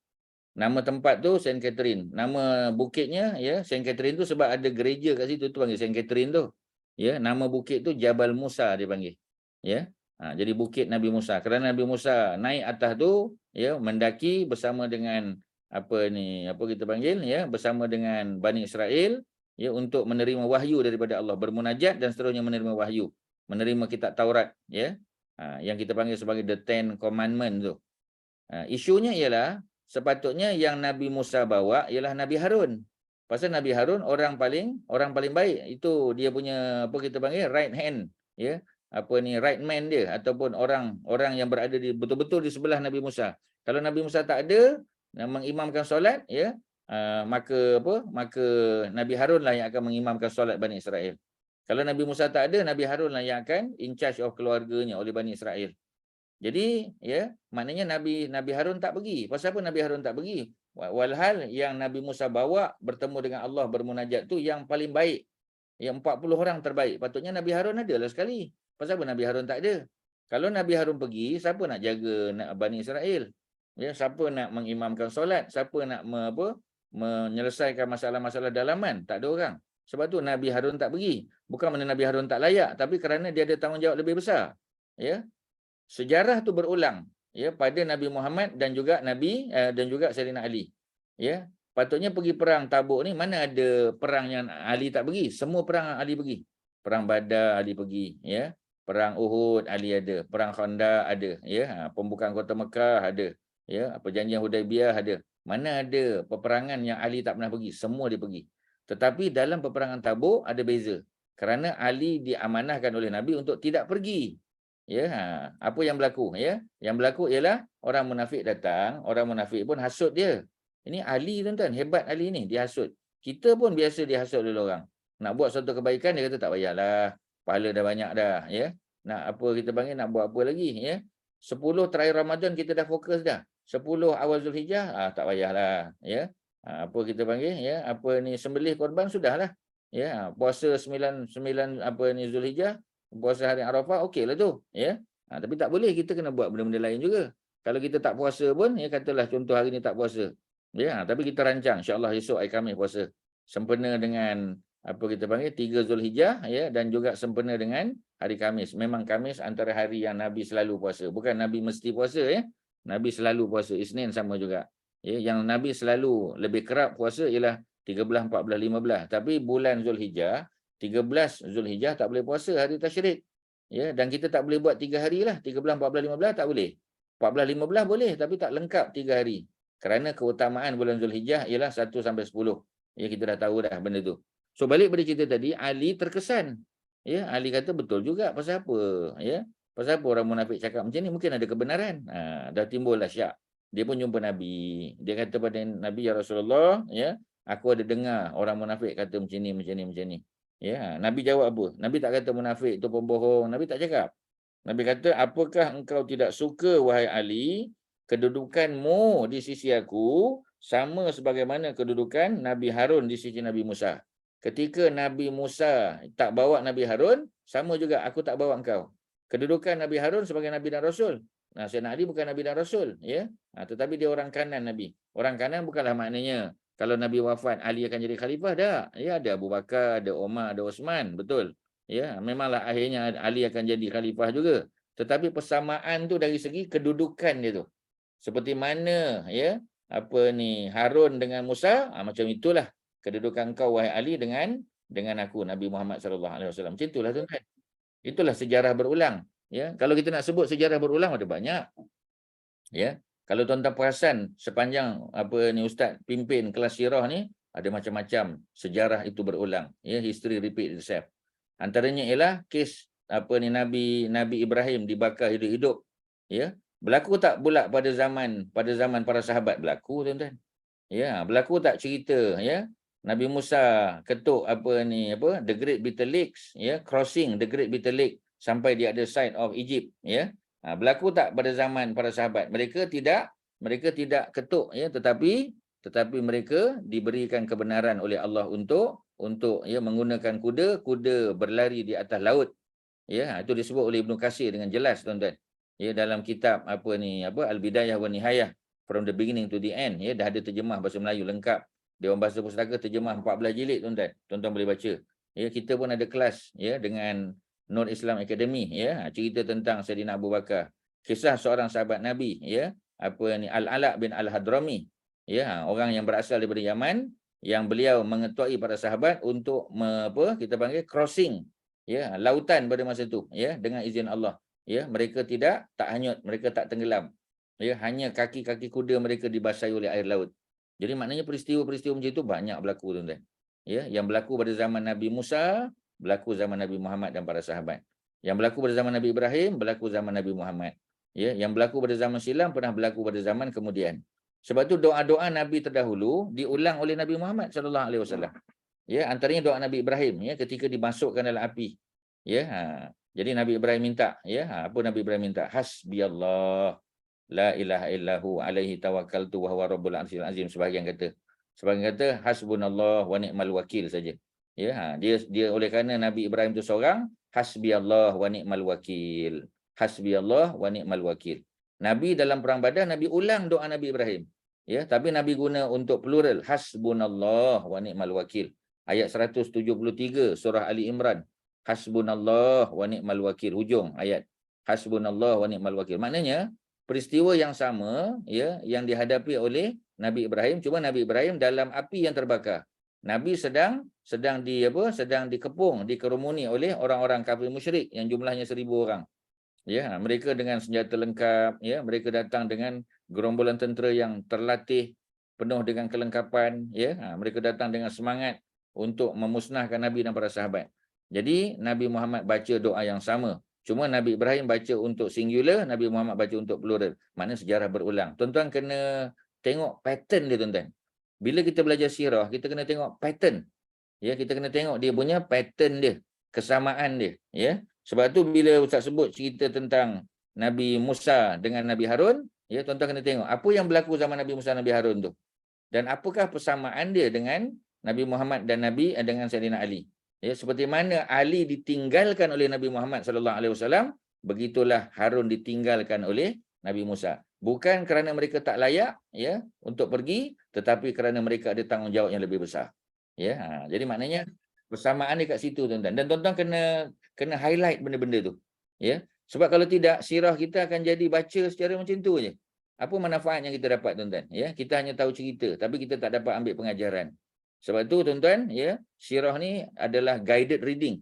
Nama tempat tu Saint Catherine, nama bukitnya, ya, Saint Catherine tu sebab ada gereja kat situ tu panggil Saint Catherine tu, ya, nama bukit tu Jabal Musa dia panggil, ya. Jadi bukit Nabi Musa. Kerana Nabi Musa naik atas tu, ya, mendaki bersama dengan apa kita panggil, ya, bersama dengan Bani Israel, ya, untuk menerima wahyu daripada Allah, bermunajat dan seterusnya menerima wahyu, menerima kitab Taurat, ya, yang kita panggil sebagai the Ten Commandment tu. Isunya ialah sepatutnya yang Nabi Musa bawa ialah Nabi Harun. Pasal Nabi Harun orang paling baik. Itu dia punya apa kita panggil right hand, ya. Right man dia, ataupun orang yang berada di betul-betul di sebelah Nabi Musa. Kalau Nabi Musa tak ada mengimamkan solat, ya, maka Nabi Harun lah yang akan mengimamkan solat Bani Israel. Kalau Nabi Musa tak ada, Nabi Harun lah yang akan in charge of keluarganya oleh Bani Israel. Jadi, ya, maknanya Nabi Harun tak pergi. Pasal apa Nabi Harun tak pergi? Walhal yang Nabi Musa bawa bertemu dengan Allah bermunajat tu yang paling baik. Yang 40 orang terbaik. Patutnya Nabi Harun adalah sekali. Pasal apa Nabi Harun tak ada? Kalau Nabi Harun pergi, siapa nak jaga Bani Israel? Ya, siapa nak mengimamkan solat? Siapa nak menyelesaikan masalah-masalah dalaman? Tak ada orang. Sebab tu Nabi Harun tak pergi. Bukan kerana Nabi Harun tak layak, tapi kerana dia ada tanggungjawab lebih besar. Ya. Sejarah tu berulang, ya, pada Nabi Muhammad dan juga Sayyidina Ali. Ya. Patutnya pergi perang Tabuk ni, mana ada perang yang Ali tak pergi? Semua perang Ali pergi. Perang Badar Ali pergi, ya. Perang Uhud Ali ada, perang Khandaq ada, ya. Pembukaan kota Mekah ada, ya. Perjanjian Hudaibiyah ada. Mana ada peperangan yang Ali tak pernah pergi? Semua dia pergi. Tetapi dalam peperangan Tabuk ada beza. Kerana Ali diamanahkan oleh Nabi untuk tidak pergi. Ya, apa yang berlaku, ya? Yang berlaku ialah orang munafik datang, orang munafik pun hasut dia. Ini Ali tuan-tuan, hebat Ali ni, dia hasut. Kita pun biasa dihasut oleh orang. Nak buat suatu kebaikan dia kata tak payahlah, pahala dah banyak dah, ya. Nak apa kita panggil, nak buat apa lagi, ya. 10 terakhir Ramadan kita dah fokus dah. 10 awal Zulhijjah, tak payahlah, ya. Apa kita panggil, ya, sembelih korban sudahlah. Ya, puasa 9 Zulhijjah, puasa hari Arafah, okeylah tu, ya. Tapi tak boleh, kita kena buat benda-benda lain juga. Kalau kita tak puasa pun, ya, katalah contoh hari ni tak puasa. Ya, tapi kita rancang insya-Allah esok hari Khamis puasa. Sempena dengan 3 Zulhijjah, ya, dan juga sempena dengan hari Khamis. Memang Khamis antara hari yang Nabi selalu puasa. Bukan Nabi mesti puasa, ya. Nabi selalu puasa. Isnin sama juga. Ya, yang Nabi selalu lebih kerap puasa ialah 13, 14, 15. Tapi bulan Zulhijjah, 13 Zulhijjah tak boleh puasa hari tasyrik. Ya, dan kita tak boleh buat 3 hari lah. 13, 14, 15 tak boleh. 14, 15 boleh tapi tak lengkap 3 hari. Kerana keutamaan bulan Zulhijjah ialah 1 sampai 10. Ya, kita dah tahu dah benda tu. So balik pada cerita tadi, Ali terkesan. Ya, Ali kata betul juga, pasal apa? Ya, pasal apa orang munafik cakap macam ni? Mungkin ada kebenaran. Dah timbullah syak. Dia pun jumpa Nabi. Dia kata pada Nabi, ya Rasulullah, ya, aku ada dengar orang munafik kata macam ni. Ya, Nabi jawab apa? Nabi tak kata munafik tu pembohong. Nabi tak cakap. Nabi kata, apakah engkau tidak suka, wahai Ali, kedudukanmu di sisi aku sama sebagaimana kedudukan Nabi Harun di sisi Nabi Musa. Ketika Nabi Musa tak bawa Nabi Harun, sama juga aku tak bawa engkau. Kedudukan Nabi Harun sebagai Nabi dan Rasul. Sayyidina Ali bukan Nabi dan Rasul, ya. Tetapi dia orang kanan Nabi. Orang kanan bukanlah maknanya kalau Nabi wafat Ali akan jadi khalifah, dah. Ya, ada Abu Bakar, ada Umar, ada Osman, betul. Ya, memanglah akhirnya Ali akan jadi khalifah juga. Tetapi persamaan tu dari segi kedudukan dia tu. Seperti mana, ya, Harun dengan Musa, macam itulah kedudukan kau wahai Ali dengan aku Nabi Muhammad sallallahu alaihi wasallam. Macam itulah tuan-tuan. Itulah sejarah berulang, ya. Kalau kita nak sebut sejarah berulang ada banyak. Ya. Kalau tuan-tuan perasan sepanjang apa ni Ustaz pimpin kelas sirah ni, ada macam-macam sejarah itu berulang. Ya, history repeat itself. Antaranya ialah kes apa ni Nabi Ibrahim dibakar hidup-hidup. Ya, berlaku tak pula pada zaman para sahabat? Berlaku, tuan-tuan. Ya, berlaku tak cerita ya Nabi Musa ketuk the Great Bitter Lakes, ya, crossing the Great Bitter Lake sampai di other side of Egypt, ya. Berlaku tak pada zaman para sahabat? Mereka tidak ketuk, ya, tetapi mereka diberikan kebenaran oleh Allah untuk ya menggunakan kuda berlari di atas laut. Ya, itu disebut oleh Ibnu Katsir dengan jelas, tuan-tuan. Ya, dalam kitab Al-Bidayah wa Nihayah, from the beginning to the end, ya, dah ada terjemah bahasa Melayu lengkap. Dewan Bahasa Pustaka terjemah 14 jilid, tuan-tuan. Tuan-tuan boleh baca. Ya, kita pun ada kelas ya dengan Nur Islam Academy, ya, cerita tentang Saidina Abu Bakar. Kisah seorang sahabat Nabi, ya, Al-Ala bin Al-Hadrami, ya, orang yang berasal daripada Yaman, yang beliau mengetuai para sahabat untuk kita panggil crossing, ya, lautan pada masa itu, ya, dengan izin Allah. Ya, mereka tak hanyut, mereka tak tenggelam. Ya, hanya kaki-kaki kuda mereka dibasahi oleh air laut. Jadi maknanya peristiwa-peristiwa macam itu banyak berlaku, tuan-tuan. Ya, yang berlaku pada zaman Nabi Musa, berlaku zaman Nabi Muhammad dan para sahabat. Yang berlaku pada zaman Nabi Ibrahim, berlaku zaman Nabi Muhammad. Ya, yang berlaku pada zaman silam pernah berlaku pada zaman kemudian. Sebab tu doa-doa Nabi terdahulu diulang oleh Nabi Muhammad SAW. Ya, antaranya doa Nabi Ibrahim, ya, ketika dimasukkan dalam api. Ya, jadi Nabi Ibrahim minta, ya, apa Nabi Ibrahim minta? Hasbiyallah la ilaha illahu alaihi tawakkaltu wa huwa rabbul arsyil azim. Sebahagian kata hasbunallah wa ni'mal wakil saja. Ya, dia oleh kerana Nabi Ibrahim itu seorang, hasbiyallah wa ni'mal wakil. Hasbiyallah wa ni'mal wakil. Nabi dalam perang Badar, Nabi ulang doa Nabi Ibrahim. Ya, tapi Nabi guna untuk plural, hasbunallah wa ni'mal wakil. Ayat 173 surah Ali Imran. Hasbunallah wa ni'mal wakil, hujung ayat. Hasbunallah wa ni'mal wakil. Maknanya peristiwa yang sama, ya, yang dihadapi oleh Nabi Ibrahim, cuma Nabi Ibrahim dalam api yang terbakar. Nabi sedang dikepung, dikerumuni oleh orang-orang kafir musyrik yang jumlahnya 1000 orang. Ya, mereka dengan senjata lengkap, ya, mereka datang dengan gerombolan tentera yang terlatih, penuh dengan kelengkapan, ya. Mereka datang dengan semangat untuk memusnahkan Nabi dan para sahabat. Jadi Nabi Muhammad baca doa yang sama. Cuma Nabi Ibrahim baca untuk singular, Nabi Muhammad baca untuk plural. Maknanya sejarah berulang. Tuan-tuan kena tengok pattern dia, tuan-tuan. Bila kita belajar sirah, kita kena tengok pattern. Ya, kita kena tengok dia punya pattern dia, kesamaan dia, ya. Sebab tu bila Ustaz sebut cerita tentang Nabi Musa dengan Nabi Harun, ya, tuan-tuan kena tengok apa yang berlaku zaman Nabi Musa dan Nabi Harun tu. Dan apakah persamaan dia dengan Nabi Muhammad dan dengan Sayyidina Ali. Ya, seperti mana Ali ditinggalkan oleh Nabi Muhammad SAW, begitulah Harun ditinggalkan oleh Nabi Musa. Bukan kerana mereka tak layak, ya, untuk pergi, tetapi kerana mereka ada tanggungjawab yang lebih besar. Ya, jadi maknanya persamaan dia kat situ, tuan-tuan. Dan tuan-tuan kena highlight benda-benda tu. Ya, sebab kalau tidak, sirah kita akan jadi baca secara macam tu je. Apa manfaat yang kita dapat, tuan-tuan? Ya, kita hanya tahu cerita, tapi kita tak dapat ambil pengajaran. Sebab tu, tuan-tuan, ya, sirah ni adalah guided reading.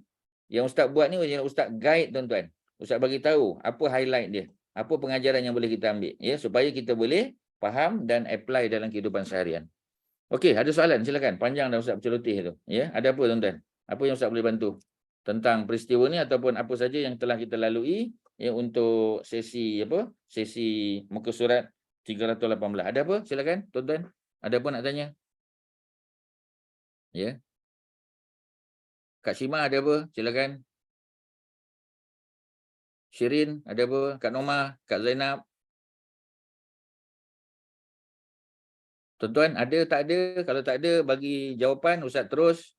Yang Ustaz buat ni, Ustaz guide, tuan-tuan. Ustaz bagi tahu apa highlight dia, apa pengajaran yang boleh kita ambil, ya, supaya kita boleh faham dan apply dalam kehidupan seharian. Okey, ada soalan, silakan. Panjang dah Ustaz berceloteh tu. Ya, ada apa, tuan-tuan? Apa yang Ustaz boleh bantu tentang peristiwa ni ataupun apa saja yang telah kita lalui, ya, untuk sesi muka surat 318. Ada apa? Silakan, tuan-tuan. Ada apa nak tanya? Ya. Kak Shima ada apa? Silakan. Shirin ada apa? Kak Noma, Kak Zainab. Tuan-tuan ada tak ada? Kalau tak ada bagi jawapan, Ustaz terus.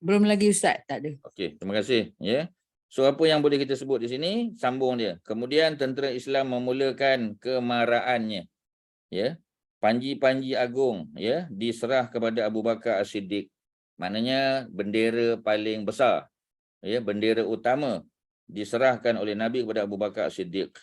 Belum lagi Ustaz, tak ada. Okey, terima kasih, ya. So apa yang boleh kita sebut di sini? Sambung dia. Kemudian tentera Islam memulakan kemaraannya. Ya. Panji-panji agung, ya, diserah kepada Abu Bakar As-Siddiq. Maknanya bendera paling besar, ya, bendera utama diserahkan oleh Nabi kepada Abu Bakar As-Siddiq.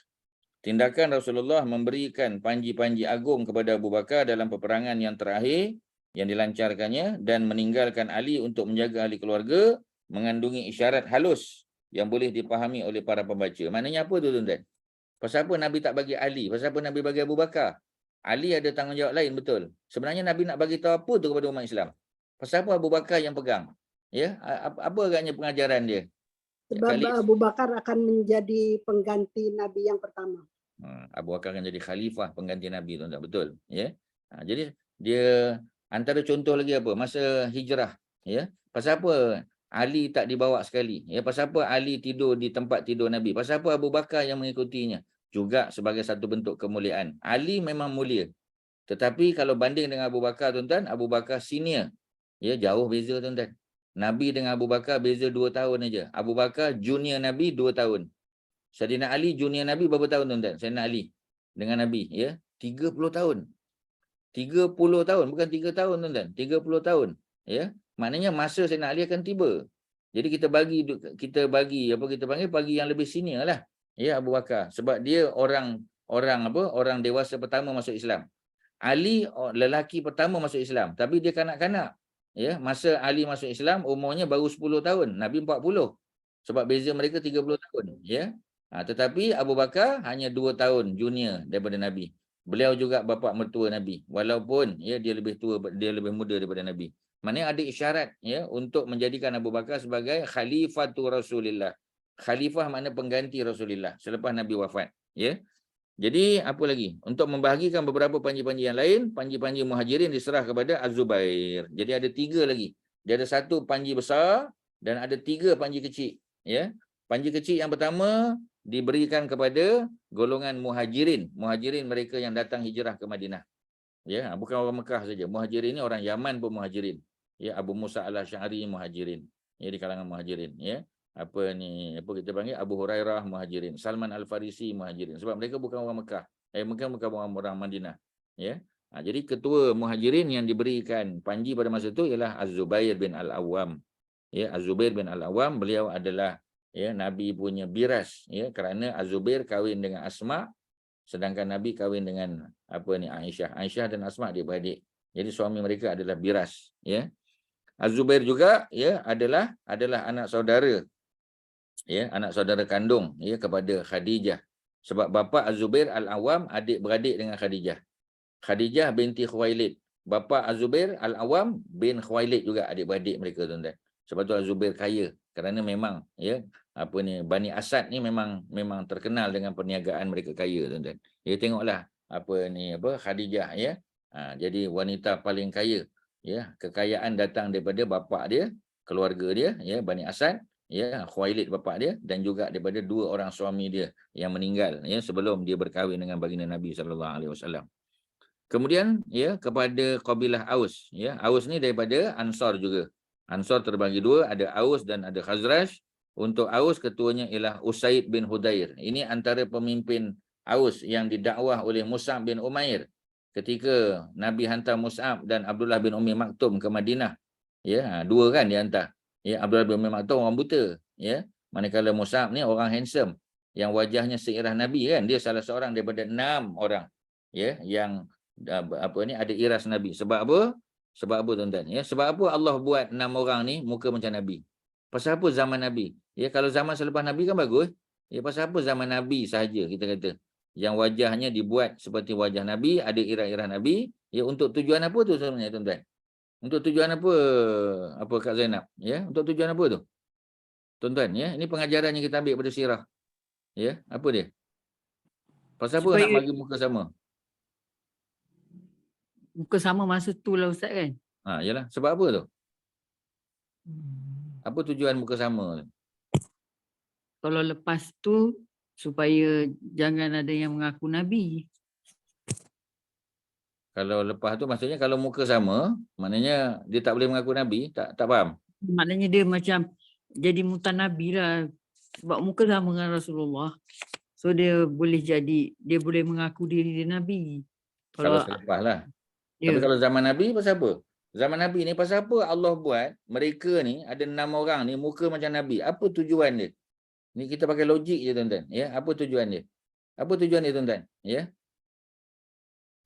Tindakan Rasulullah memberikan panji-panji agung kepada Abu Bakar dalam peperangan yang terakhir yang dilancarkannya dan meninggalkan Ali untuk menjaga ahli keluarga mengandungi isyarat halus yang boleh dipahami oleh para pembaca. Maknanya apa tu, tuan-tuan? Pasal apa Nabi tak bagi Ali? Pasal apa Nabi bagi Abu Bakar? Ali ada tanggungjawab lain, betul. Sebenarnya Nabi nak bagi tahu apa tu kepada umat Islam? Pasal apa Abu Bakar yang pegang? Ya, apa agaknya pengajaran dia? Sebab Abu Bakar akan menjadi pengganti Nabi yang pertama. Abu Bakar akan jadi khalifah pengganti Nabi, tuan-tuan, betul. Ya. Jadi dia antara contoh lagi apa? Masa hijrah, ya. Pasal apa Ali tak dibawa sekali? Ya, pasal apa Ali tidur di tempat tidur Nabi? Pasal apa Abu Bakar yang mengikutinya? Juga sebagai satu bentuk kemuliaan. Ali memang mulia. Tetapi kalau banding dengan Abu Bakar, tuan-tuan, Abu Bakar senior. Ya, jauh beza, tuan-tuan. Nabi dengan Abu Bakar beza 2 tahun aja. Abu Bakar junior Nabi 2 tahun. Sayyidina Ali junior Nabi berapa tahun, tuan-tuan? Sayyidina Ali dengan Nabi, ya, 30 tahun. 30 tahun, bukan 3 tahun, tuan-tuan. 30 tahun, ya. Maknanya masa Sayyidina Ali akan tiba. Jadi kita bagi yang lebih senior lah. Ya, Abu Bakar, sebab dia orang dewasa pertama masuk Islam. Ali lelaki pertama masuk Islam, tapi dia kanak-kanak. Ya, masa Ali masuk Islam umurnya baru 10 tahun, Nabi 40. Sebab beza mereka 30 tahun, ya. Tetapi Abu Bakar hanya 2 tahun junior daripada Nabi. Beliau juga bapa mertua Nabi, walaupun ya dia lebih muda daripada Nabi. Maknanya ada isyarat, ya, untuk menjadikan Abu Bakar sebagai khalifatu Rasulillah. Khalifah makna pengganti Rasulullah selepas Nabi wafat, ya. Jadi apa lagi? Untuk membahagikan beberapa panji-panji yang lain, panji-panji Muhajirin diserah kepada Az-Zubair. Jadi ada 3 lagi. Dia ada 1 panji besar dan ada 3 panji kecil, ya. Panji kecil yang pertama diberikan kepada golongan Muhajirin. Muhajirin mereka yang datang hijrah ke Madinah. Ya, bukan orang Mekah saja. Muhajirin ni orang Yaman pun Muhajirin. Ya, Abu Musa Al-Asy'ari Muhajirin. Ya, di kalangan Muhajirin, ya. Apa kita panggil, Abu Hurairah Muhajirin, Salman Al-Farisi Muhajirin, sebab mereka bukan orang Mekah, bukan orang Madinah, ya. Jadi ketua Muhajirin yang diberikan panji pada masa itu ialah Az-Zubair bin Al-Awwam. Ya, Az-Zubair bin Al-Awwam, beliau adalah, ya, Nabi punya biras, ya, kerana Az-Zubair kahwin dengan Asma, sedangkan Nabi kahwin dengan Aisyah. Aisyah dan Asma dia beradik. Jadi suami mereka adalah biras, ya. Az-Zubair juga, ya, adalah anak saudara, ya, anak saudara kandung, ya, kepada Khadijah. Sebab bapa Az-Zubair Al-Awwam adik beradik dengan Khadijah. Khadijah binti Khuwailid. Bapa Az-Zubair Al-Awwam bin Khuwailid juga adik beradik mereka, tuan-tuan. Sebab tu Az-Zubair kaya, kerana memang, ya, Bani Asad ni memang terkenal dengan perniagaan mereka kaya, tuan-tuan. Ya, tengoklah Khadijah, ya. Jadi wanita paling kaya, ya, kekayaan datang daripada bapa dia, keluarga dia, ya, Bani Asad, ya, Khuwailid bapa dia, dan juga daripada 2 orang suami dia yang meninggal, ya, sebelum dia berkahwin dengan baginda Nabi SAW. Kemudian, ya, kepada kabilah Aus, ya. Aus ni daripada Ansar juga. Ansar terbagi 2, ada Aus dan ada Khazraj. Untuk Aus ketuanya ialah Usaid bin Hudair. Ini antara pemimpin Aus yang didakwah oleh Mus'ab bin Umair ketika Nabi hantar Mus'ab dan Abdullah bin Umi Maktum ke Madinah. Ya, 2 kan dia hantar. Ya, Abdullah bin Umi Maktum orang buta, ya. Manakala Mus'ab ni orang handsome yang wajahnya seirah Nabi, kan. Dia salah seorang daripada 6 orang, ya, yang ada iras Nabi. Sebab apa? Tuan-tuan, ya? Sebab apa Allah buat 6 orang ni muka macam Nabi? Pasal apa zaman Nabi? Ya, kalau zaman selepas Nabi kan bagus. Ya, pasal apa zaman Nabi sahaja kita kata yang wajahnya dibuat seperti wajah Nabi, ada irah-irah Nabi, ya, untuk tujuan apa tu sebenarnya, tuan-tuan? Untuk tujuan apa Kak Zainab? Ya, untuk tujuan apa tu? Tuan-tuan, ya, ini pengajaran yang kita ambil pada sirah. Ya, apa dia? Pasal apa nak bagi muka sama? Muka sama masa tu lah Ustaz, kan? Yalah, sebab apa tu? Apa tujuan muka sama? Kalau lepas tu supaya jangan ada yang mengaku Nabi. Kalau lepas tu maksudnya kalau muka sama, maknanya dia tak boleh mengaku Nabi, tak faham? Maknanya dia macam jadi mutan Nabi lah. Sebab muka sama dengan Rasulullah. So dia boleh mengaku diri dia Nabi. Kalau selepas lah. Ya. Tapi kalau zaman Nabi pasal apa? Zaman Nabi ni pasal apa Allah buat mereka ni ada 6 orang ni muka macam Nabi? Apa tujuan dia? Ni kita pakai logik je, tuan-tuan. Ya, apa tujuan dia? Apa tujuan dia, tuan-tuan? Ya.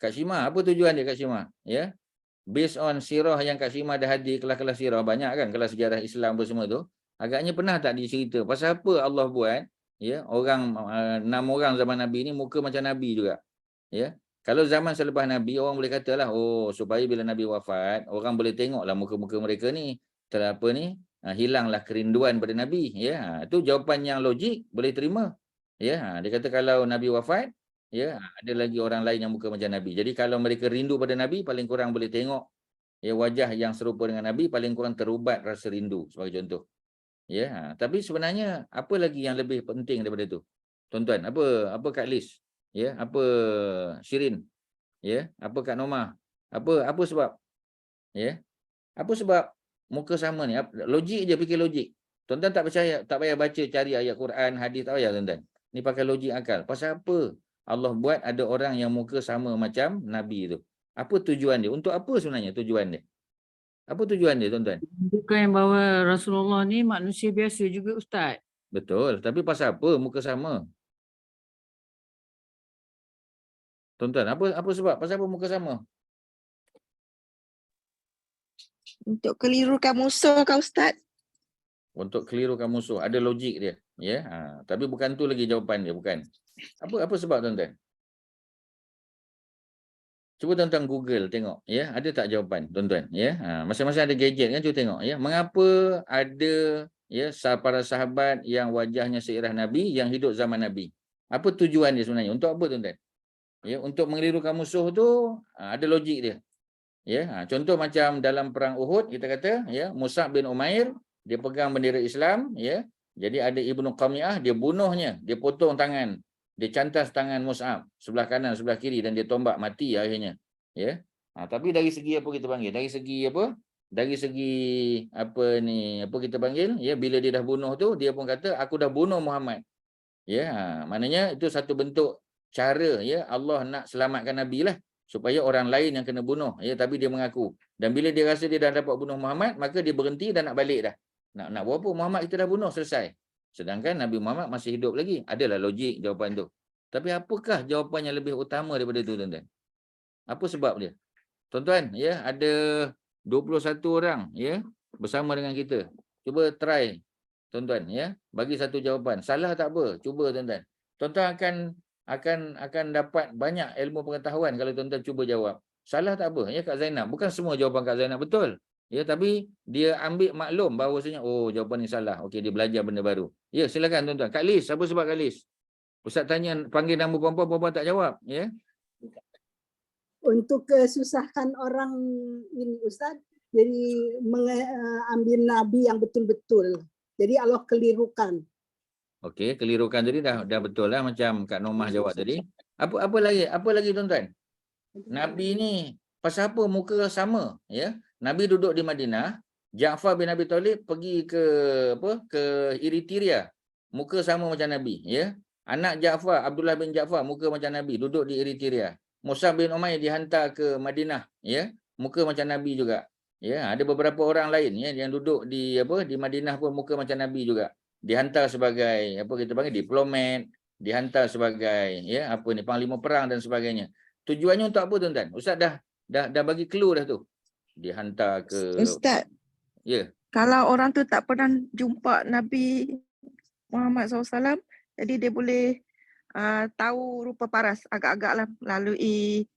Kak Syima, apa tujuan dia, Kak Syima? Ya. Based on sirah yang Kak Syima dah hadir, kelas-kelas sirah banyak kan, kelas sejarah Islam apa semua tu. Agaknya pernah tak dicerita pasal apa Allah buat ya, orang 6 orang zaman Nabi ni muka macam Nabi juga. Ya. Kalau zaman selepas Nabi, orang boleh katalah, oh, supaya bila Nabi wafat, orang boleh tengoklah muka-muka mereka ni telah apa ni, hilanglah kerinduan pada Nabi, ya. Itu jawapan yang logik, boleh terima. Ya, dia kata kalau Nabi wafat, ya, ada lagi orang lain yang muka macam Nabi. Jadi kalau mereka rindu pada Nabi, paling kurang boleh tengok ya wajah yang serupa dengan Nabi, paling kurang terubat rasa rindu sebagai contoh. Ya, tapi sebenarnya apa lagi yang lebih penting daripada itu? Tuan-tuan, apa Kak Liz? Ya, apa Shirin? Ya, apa Kak Norma? Apa sebab? Ya. Apa sebab muka sama ni? Logik je, fikir logik. Tuan-tuan tak percaya, tak payah baca cari ayat Quran, hadis, tak payah tuan-tuan. Ni pakai logik akal. Pasal apa Allah buat ada orang yang muka sama macam Nabi tu? Apa tujuan dia? Untuk apa sebenarnya tujuan dia? Apa tujuan dia, tuan-tuan? Bukan bahawa Rasulullah ni manusia biasa juga, Ustaz. Betul. Tapi pasal apa muka sama? Tuan-tuan, apa sebab? Pasal apa muka sama? Untuk kelirukan musuh kau Ustaz. Untuk kelirukan musuh. Ada logik dia. Ya. Tapi bukan tu lagi jawapan dia. Bukan. Apa sebab, tuan-tuan? Cuba tuan-tuan Google tengok. Ya. Ada tak jawapan, tuan-tuan? Ya. Masing-masing ada gadget kan. Cuba tengok. Ya. Mengapa ada ya para sahabat yang wajahnya seirah Nabi yang hidup zaman Nabi? Apa tujuan dia sebenarnya? Untuk apa, tuan-tuan? Ya. Untuk mengelirukan musuh tu ada logik dia. Ya, contoh macam dalam perang Uhud kita kata ya Mus'ab bin Umair dia pegang bendera Islam ya. Jadi ada Ibnu Qami'ah dia bunuhnya, dia potong tangan, dia cantas tangan Mus'ab sebelah kanan sebelah kiri dan dia tombak mati akhirnya. Ya. Tapi dari segi apa kita panggil? Dari segi apa? Dari segi apa ni? Apa kita panggil? Ya, bila dia dah bunuh tu dia pun kata aku dah bunuh Muhammad. Ya, maknanya itu satu bentuk cara ya Allah nak selamatkan Nabi lah. Supaya orang lain yang kena bunuh ya, tapi dia mengaku, dan bila dia rasa dia dah dapat bunuh Muhammad, maka dia berhenti dan nak balik dah. Nak buat apa? Muhammad kita dah bunuh, selesai. Sedangkan Nabi Muhammad masih hidup lagi. Adalah logik jawapan tu. Tapi apakah jawapan yang lebih utama daripada tu, tuan-tuan? Apa sebab dia? Tuan-tuan ya, ada 21 orang ya bersama dengan kita. Cuba try tuan-tuan ya, bagi satu jawapan. Salah tak apa, cuba tuan-tuan. Tuan-tuan akan dapat banyak ilmu pengetahuan kalau tuan-tuan cuba jawab. Salah tak apa ya Kak Zainab. Bukan semua jawapan Kak Zainab betul. Ya, tapi dia ambil maklum bahawasanya oh jawapan ni salah. Okey, dia belajar benda baru. Ya, silakan tuan-tuan. Kak Liz, apa sebab Kak Liz? Ustaz tanya panggil nama perempuan tak jawab, ya. Untuk kesusahkan orang ini Ustaz, jadi mengambil nabi yang betul-betul. Jadi Allah kelirukan. Okey, kelirukan tadi dah betul lah macam Kak Nomah jawab tadi. Apa lagi tuan-tuan? Nabi ni pasal apa muka sama ya? Nabi duduk di Madinah, Ja'far bin Abi Talib pergi ke Eritrea. Muka sama macam Nabi ya. Anak Ja'far, Abdullah bin Ja'far muka macam Nabi, duduk di Eritrea. Mus'ab bin Umair dihantar ke Madinah ya. Muka macam Nabi juga. Ya, ada beberapa orang lain ya yang duduk di Madinah pun muka macam Nabi juga. Dihantar sebagai diplomat, dihantar sebagai panglima perang dan sebagainya. Tujuannya untuk apa tuan-tuan? Ustaz dah bagi clue dah tu. Dihantar ke Ustaz. Ya. Kalau orang tu tak pernah jumpa Nabi Muhammad SAW, jadi dia boleh tahu rupa paras agak-agaklah melalui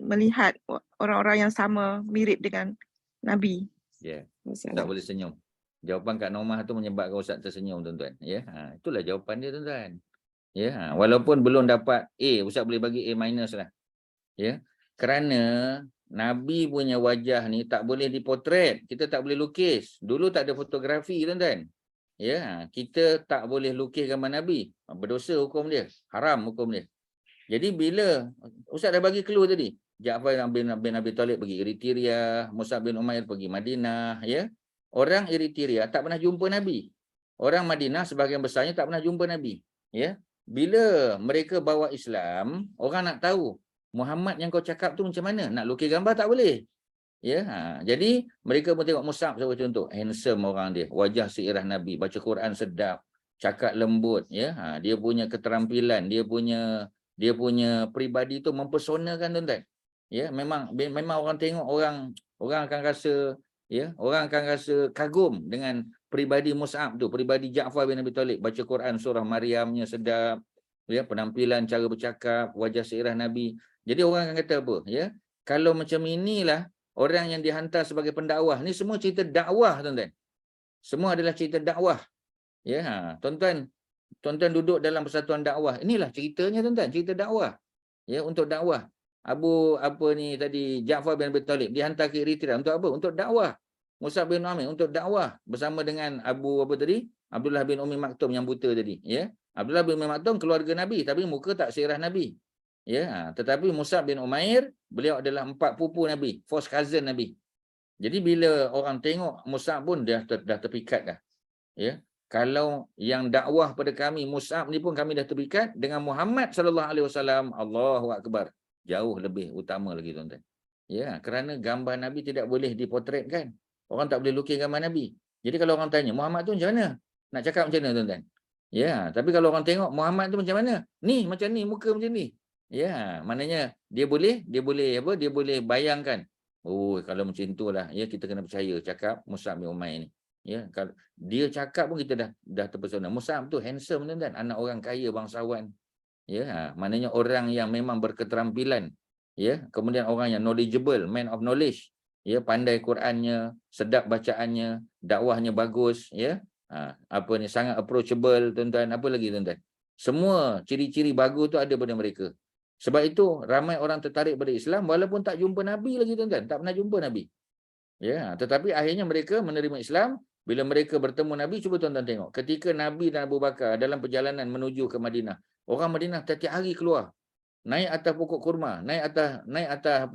melihat orang-orang yang sama mirip dengan Nabi. Ya. Tak boleh senyum. Jawapan Kak Nomah tu menyebabkan Ustaz tersenyum tuan-tuan. Ya, itulah jawapan dia tuan-tuan. Ya, walaupun belum dapat A, Ustaz boleh bagi A minus lah. Ya, kerana Nabi punya wajah ni tak boleh dipotret, kita tak boleh lukis. Dulu tak ada fotografi tuan-tuan. Ya, kita tak boleh lukis gambar Nabi. Berdosa hukum dia, haram hukum dia. Jadi bila Ustaz dah bagi clue tadi, Ja'far bin Abi Talib pergi Eritrea, Mus'ab bin Umair pergi Madinah, ya. Orang Eritrea tak pernah jumpa Nabi. Orang Madinah sebahagian besarnya tak pernah jumpa Nabi. Ya. Bila mereka bawa Islam, orang nak tahu Muhammad yang kau cakap tu macam mana? Nak lukis gambar tak boleh. Ya. Jadi mereka pun tengok Mus'ab sebagai contoh. Handsome orang dia. Wajah seirah Nabi. Baca Quran sedap. Cakap lembut. Ya. Dia punya keterampilan. Dia punya peribadi tu mempersonakan tuan-tuan. Ya. Memang orang tengok orang akan rasa Ya, orang akan rasa kagum dengan peribadi Mus'ab tu, peribadi Ja'far bin Abi Talib, baca Quran surah Maryamnya sedap, ya, penampilan, cara bercakap, wajah seirah Nabi. Jadi orang akan kata apa, ya? Kalau macam inilah orang yang dihantar sebagai pendakwah. Ni semua cerita dakwah, tuan-tuan. Semua adalah cerita dakwah. Ya, tuan-tuan duduk dalam persatuan dakwah. Inilah ceritanya, tuan-tuan, cerita dakwah. Ya, untuk dakwah. Ja'far bin Abi Talib dihantar ke Eritrea untuk apa? Untuk dakwah. Mus'ab bin Umair untuk dakwah bersama dengan Abdullah bin Umi Maktum yang buta tadi, ya. Abdullah bin Umi Maktum keluarga Nabi tapi muka tak seirah Nabi. Ya, tetapi Mus'ab bin Umair beliau adalah 4 pupu Nabi, first cousin Nabi. Jadi bila orang tengok Mus'ab pun dah terpikat dah. Ya. Kalau yang dakwah pada kami Mus'ab ni pun kami dah terpikat, dengan Muhammad sallallahu alaihi wasallam, Allahu akbar, jauh lebih utama lagi, tuan-tuan. Ya, kerana gambar Nabi tidak boleh dipotretkan. Orang tak boleh lukis gambar Nabi. Jadi kalau orang tanya, Muhammad tu macam mana? Nak cakap macam mana, tuan-tuan? Ya, tapi kalau orang tengok Muhammad tu macam mana? Ni macam ni, muka macam ni. Ya, maknanya dia boleh bayangkan. Oh, kalau macam itulah, ya, kita kena percaya cakap Mus'ab bin Umair ni. Ya, kalau dia cakap pun kita dah terpesona. Mus'ab tu handsome, tuan-tuan, anak orang kaya, bangsawan. Ya, maknanya orang yang memang berketerampilan. Ya, kemudian orang yang knowledgeable, man of knowledge. Ya, pandai Qurannya, sedap bacaannya, dakwahnya bagus, ya. Sangat approachable, tuan-tuan. Apa lagi, tuan-tuan? Semua ciri-ciri bagus tu ada pada mereka. Sebab itu ramai orang tertarik pada Islam walaupun tak jumpa Nabi lagi, tuan-tuan. Tak pernah jumpa Nabi. Ya, tetapi akhirnya mereka menerima Islam. Bila mereka bertemu Nabi, cuba tuan-tuan tengok. Ketika Nabi dan Abu Bakar dalam perjalanan menuju ke Madinah, orang Madinah tiap-tiap hari keluar. Naik atas pokok kurma, naik atas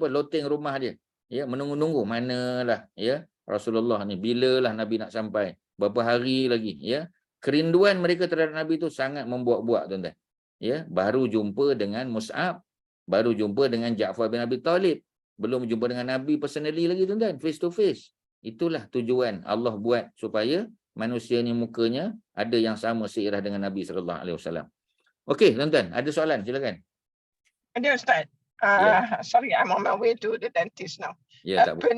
loteng rumah dia. Ya, menunggu-nunggu manalah, ya, Rasulullah ni, bilalah Nabi nak sampai, berapa hari lagi, ya. Kerinduan mereka terhadap Nabi tu sangat membuak-buak, tuan-tuan. Ya, baru jumpa dengan Mus'ab, baru jumpa dengan Ja'far bin Abi Talib, belum jumpa dengan Nabi personally lagi, tuan-tuan, face to face. Itulah tujuan Allah buat supaya manusia ni mukanya ada yang sama seirah dengan Nabi sallallahu alaihi wasallam. Okey, tuan-tuan, ada soalan, silakan. Ada, Ustaz. Sorry, I'm on my way to the dentist now. Ya, tak apa.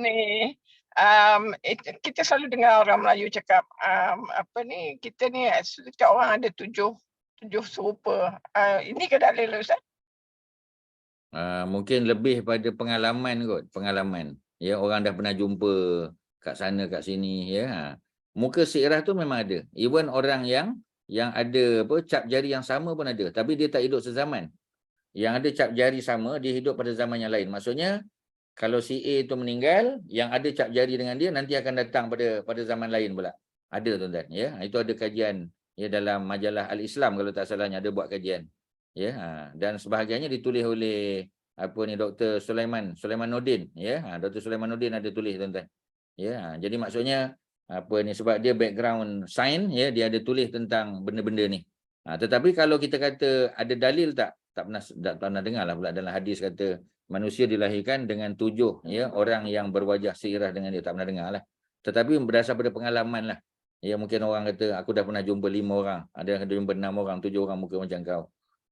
Kita selalu dengar orang Melayu cakap, kita ni setiap orang ada tujuh serupa. Ini ke dalil, Ustaz? Mungkin lebih pada pengalaman kot, pengalaman. Ya, orang dah pernah jumpa kat sana kat sini, ya. Muka seirah tu memang ada. Even orang yang ada cap jari yang sama pun ada, tapi dia tak hidup sezaman. Yang ada cap jari sama, dia hidup pada zaman yang lain. Maksudnya, kalau si A tu meninggal, yang ada cap jari dengan dia nanti akan datang pada zaman lain pula. Ada, tuan-tuan, ya. Itu ada kajian, ya, dalam majalah Al-Islam kalau tak salahnya ada buat kajian. Ya, dan sebahagiannya ditulis oleh Dr. Sulaiman Nordin, ya. Dr. Sulaiman Nordin ada tulis, tuan-tuan. Ya, jadi maksudnya sebab dia background sains, ya, dia ada tulis tentang benda-benda ni. Tetapi kalau kita kata ada dalil tak pernah dengar lah pula dalam hadis kata manusia dilahirkan dengan 7, ya, orang yang berwajah seirah dengan dia, tak pernah dengar lah. Tetapi berdasar pada pengalaman lah. Ya, mungkin orang kata aku dah pernah jumpa 5 orang, ada yang jumpa 6 orang, 7 orang muka macam kau.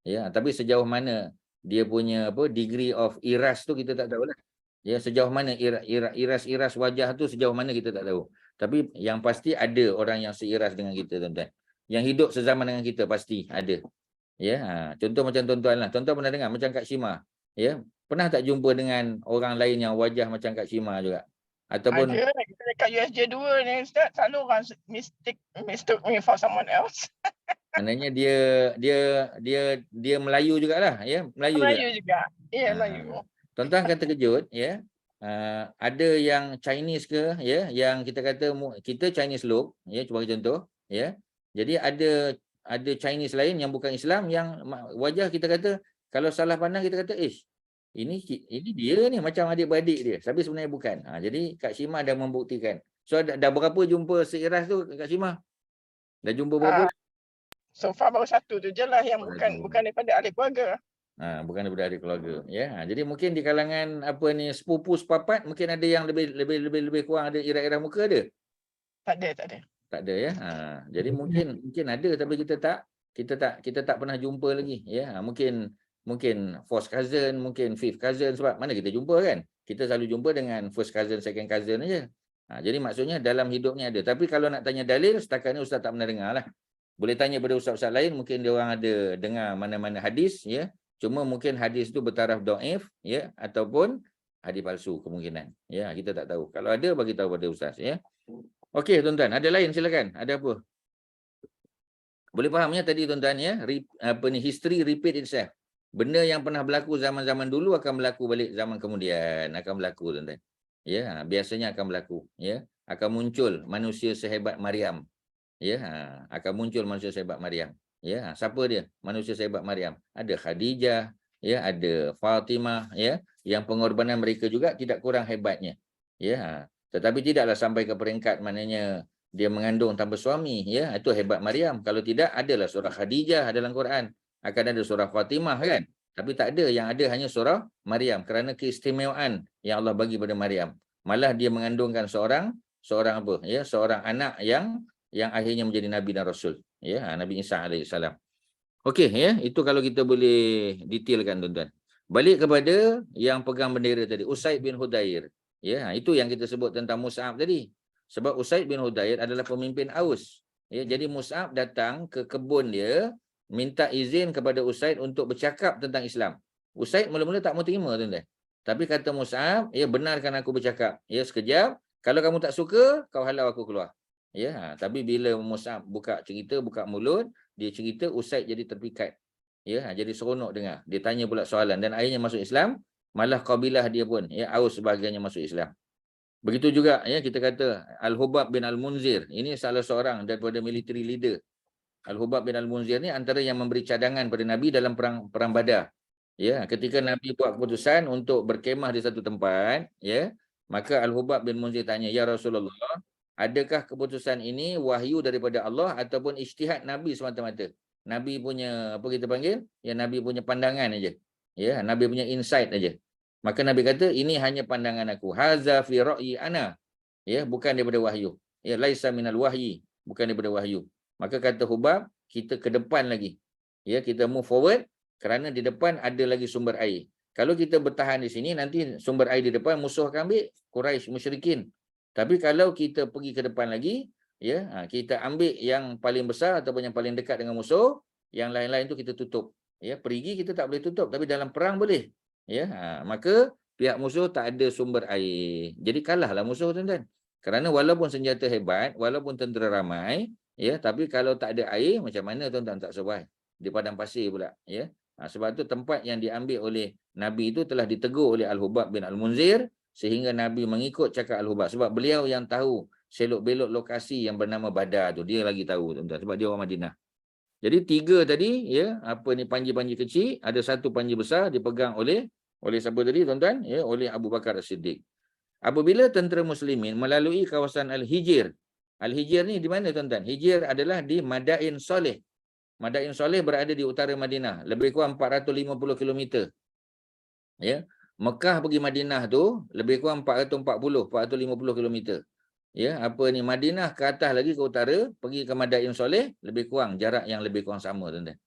Ya, tapi sejauh mana dia punya degree of iras tu kita tak tahu lah. Ya, sejauh mana iras wajah tu sejauh mana kita tak tahu. Tapi yang pasti ada orang yang seiras dengan kita, tuan-tuan. Yang hidup sezaman dengan kita pasti ada. Ya, contoh macam tuan-tuan lah. Tuan-tuan pernah dengar macam Kak Shima. Ya, pernah tak jumpa dengan orang lain yang wajah macam Kak Shima juga? Ataupun ada, kita dekat USJ 2 ni, Ustaz, selalu orang mistook me for someone else. maknanya dia Melayu jugalah, ya, Melayu juga. Ya, Melayu. Tuan-tuan akan terkejut, ya. Ada yang Chinese ke, ya, yang kita kata kita Chinese look, ya, cuba contoh, ya. Jadi ada Chinese lain yang bukan Islam yang wajah kita kata kalau salah pandang kita kata ini dia ni macam adik-beradik dia, tapi sebenarnya bukan. Jadi Kak Shima dah membuktikan. So dah berapa jumpa seiras tu Kak Shima? Dah jumpa berapa? So far baru satu tu je lah yang bukan daripada ahli keluarga. Bukan daripada ahli keluarga, ya. Jadi mungkin di kalangan sepupu sepapat mungkin ada yang lebih kurang ada irah-irah muka ada? Tak ada, ya. Jadi mungkin ada tapi kita tak pernah jumpa lagi, ya. Mungkin first cousin, mungkin fifth cousin, sebab mana kita jumpa kan? Kita selalu jumpa dengan first cousin, second cousin aja. Jadi maksudnya dalam hidupnya ada. Tapi kalau nak tanya dalil, setakat ni Ustaz tak pernah dengar lah. Boleh tanya pada ustaz-ustaz lain, mungkin dia orang ada dengar mana-mana hadis, ya. Cuma mungkin hadis tu bertaraf dhaif, ya, ataupun hadis palsu kemungkinan. Ya, kita tak tahu. Kalau ada, bagi tahu pada ustaz, ya. Okey, tuan-tuan, ada lain silakan. Ada apa? Boleh fahamnya tadi tuan-tuan, ya? History repeat itself. Benda yang pernah berlaku zaman-zaman dulu akan berlaku balik zaman kemudian, akan berlaku tuan-tuan. Ya, biasanya akan berlaku, ya. Akan muncul manusia sehebat Maryam. Ya, akan muncul manusia sehebat Maryam. Ya, siapa dia? Manusia sehebat Maryam. Ada Khadijah, ya, ada Fatimah, ya, yang pengorbanan mereka juga tidak kurang hebatnya. Ya, tetapi tidaklah sampai ke peringkat maknanya dia mengandung tanpa suami, ya. Itu hebat Maryam. Kalau tidak, adalah surah Khadijah dalam Quran. Akan ada surah Fatimah, kan? Tapi tak ada, yang ada hanya surah Maryam kerana keistimewaan yang Allah bagi pada Maryam. Malah dia mengandungkan seorang apa? Ya, seorang anak yang akhirnya menjadi Nabi dan Rasul. Ya, Nabi Isa alaihissalam. Okey, ya, itu kalau kita boleh detailkan tuan-tuan. Balik kepada yang pegang bendera tadi, Usaid bin Hudair. Ya, itu yang kita sebut tentang Mus'ab tadi. Sebab Usaid bin Hudair adalah pemimpin Aus. Ya, jadi Mus'ab datang ke kebun dia, minta izin kepada Usaid untuk bercakap tentang Islam. Usaid mula-mula tak mau terima, tuan-tuan. Tapi kata Mus'ab, ya, benarkan aku bercakap. Ya, sekejap. Kalau kamu tak suka, kau halau aku keluar. Ya, tapi bila Mus'ab buka cerita, buka mulut, dia cerita, Usaid jadi terpikat. Ya, jadi seronok dengar. Dia tanya pula soalan dan akhirnya masuk Islam. Malah kabilah dia pun, ya, Aus sebahagiannya masuk Islam. Begitu juga, ya, kita kata Al-Hubab bin Al-Munzir. Ini salah seorang daripada military leader. Al-Hubab bin Al-Munzir ni antara yang memberi cadangan pada Nabi dalam perang Badar. Ya, ketika Nabi buat keputusan untuk berkemah di satu tempat, ya, maka Al-Hubab bin Munzir tanya, ya Rasulullah, adakah keputusan ini wahyu daripada Allah ataupun ijtihad Nabi semata-mata? Nabi punya, apa kita panggil? Ya, Nabi punya pandangan aja. Ya, Nabi punya insight aja. Maka Nabi kata, ini hanya pandangan aku. Haza fi ra'yi ana. Ya, bukan daripada wahyu. Ya, laisa minal wahyi, bukan daripada wahyu. Maka kata Hubab, kita ke depan lagi. Ya, kita move forward kerana di depan ada lagi sumber air. Kalau kita bertahan di sini, nanti sumber air di depan musuh akan ambil, Quraisy musyrikin. Tapi kalau kita pergi ke depan lagi, ya, kita ambil yang paling besar ataupun yang paling dekat dengan musuh, yang lain-lain tu kita tutup. Ya, perigi kita tak boleh tutup, tapi dalam perang boleh. Ya, maka pihak musuh tak ada sumber air. Jadi kalahlah musuh, tuan-tuan. Kerana walaupun senjata hebat, walaupun tentera ramai, ya, tapi kalau tak ada air, macam mana tuan-tuan tak survive? Di padang pasir pula, ya. Sebab tu tempat yang diambil oleh Nabi itu telah ditegur oleh Al-Hubab bin Al-Munzir, sehingga Nabi mengikut cakap Al-Hubab. Sebab beliau yang tahu selok-belok lokasi yang bernama Badar tu. Dia lagi tahu, tuan-tuan. Sebab dia orang Madinah. Jadi 3 tadi, ya, apa ni, panji-panji kecil, ada 1 panji besar dipegang oleh siapa tadi, tuan-tuan? Ya, oleh Abu Bakar As-Siddiq. Apabila tentera muslimin melalui kawasan Al-Hijr. Al-Hijr ni di mana, tuan-tuan? Hijr adalah di Madain Saleh. Madain Saleh berada di utara Madinah, lebih kurang 450 km. Ya, Mekah pergi Madinah tu lebih kurang 450 km. Ya, apa ni, Madinah ke atas lagi ke utara, pergi ke Madain Saleh lebih kurang jarak yang lebih kurang sama, tuan-tuan.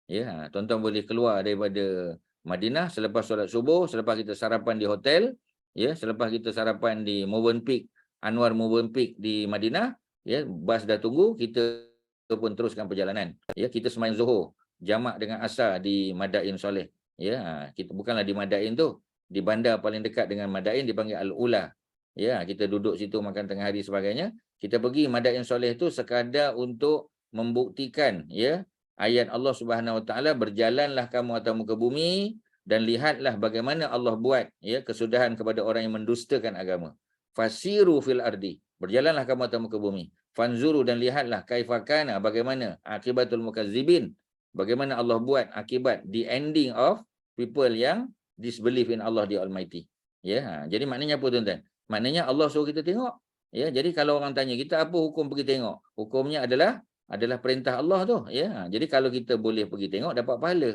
Ya, tuan-tuan boleh keluar daripada Madinah selepas solat subuh, selepas kita sarapan di hotel, ya, selepas kita sarapan di Movenpick, Anwar Movenpick di Madinah, ya, bas dah tunggu, kita pun teruskan perjalanan. Ya, kita sembahyang Zuhur jamak dengan Asar di Madain Saleh. Ya, kita bukanlah di Madain tu, di bandar paling dekat dengan Madain dipanggil Al-Ula. Ya, kita duduk situ makan tengah hari sebagainya. Kita pergi Madain Saleh tu sekadar untuk membuktikan, ya, ayat Allah Subhanahu Wa Taala, berjalanlah kamu atas muka bumi dan lihatlah bagaimana Allah buat, ya, kesudahan kepada orang yang mendustakan agama. Fasiru fil ardi, berjalanlah kamu atas muka bumi. Fanzuru, dan lihatlah kaifakana, bagaimana akibatul mukazzibin, bagaimana Allah buat akibat the ending of people yang disbelieve in Allah the Almighty. Ya, jadi maknanya apa, tuan-tuan? Maknanya Allah suruh kita tengok. Ya, jadi kalau orang tanya kita apa hukum pergi tengok? Hukumnya adalah perintah Allah tu. Ya, jadi kalau kita boleh pergi tengok dapat pahala.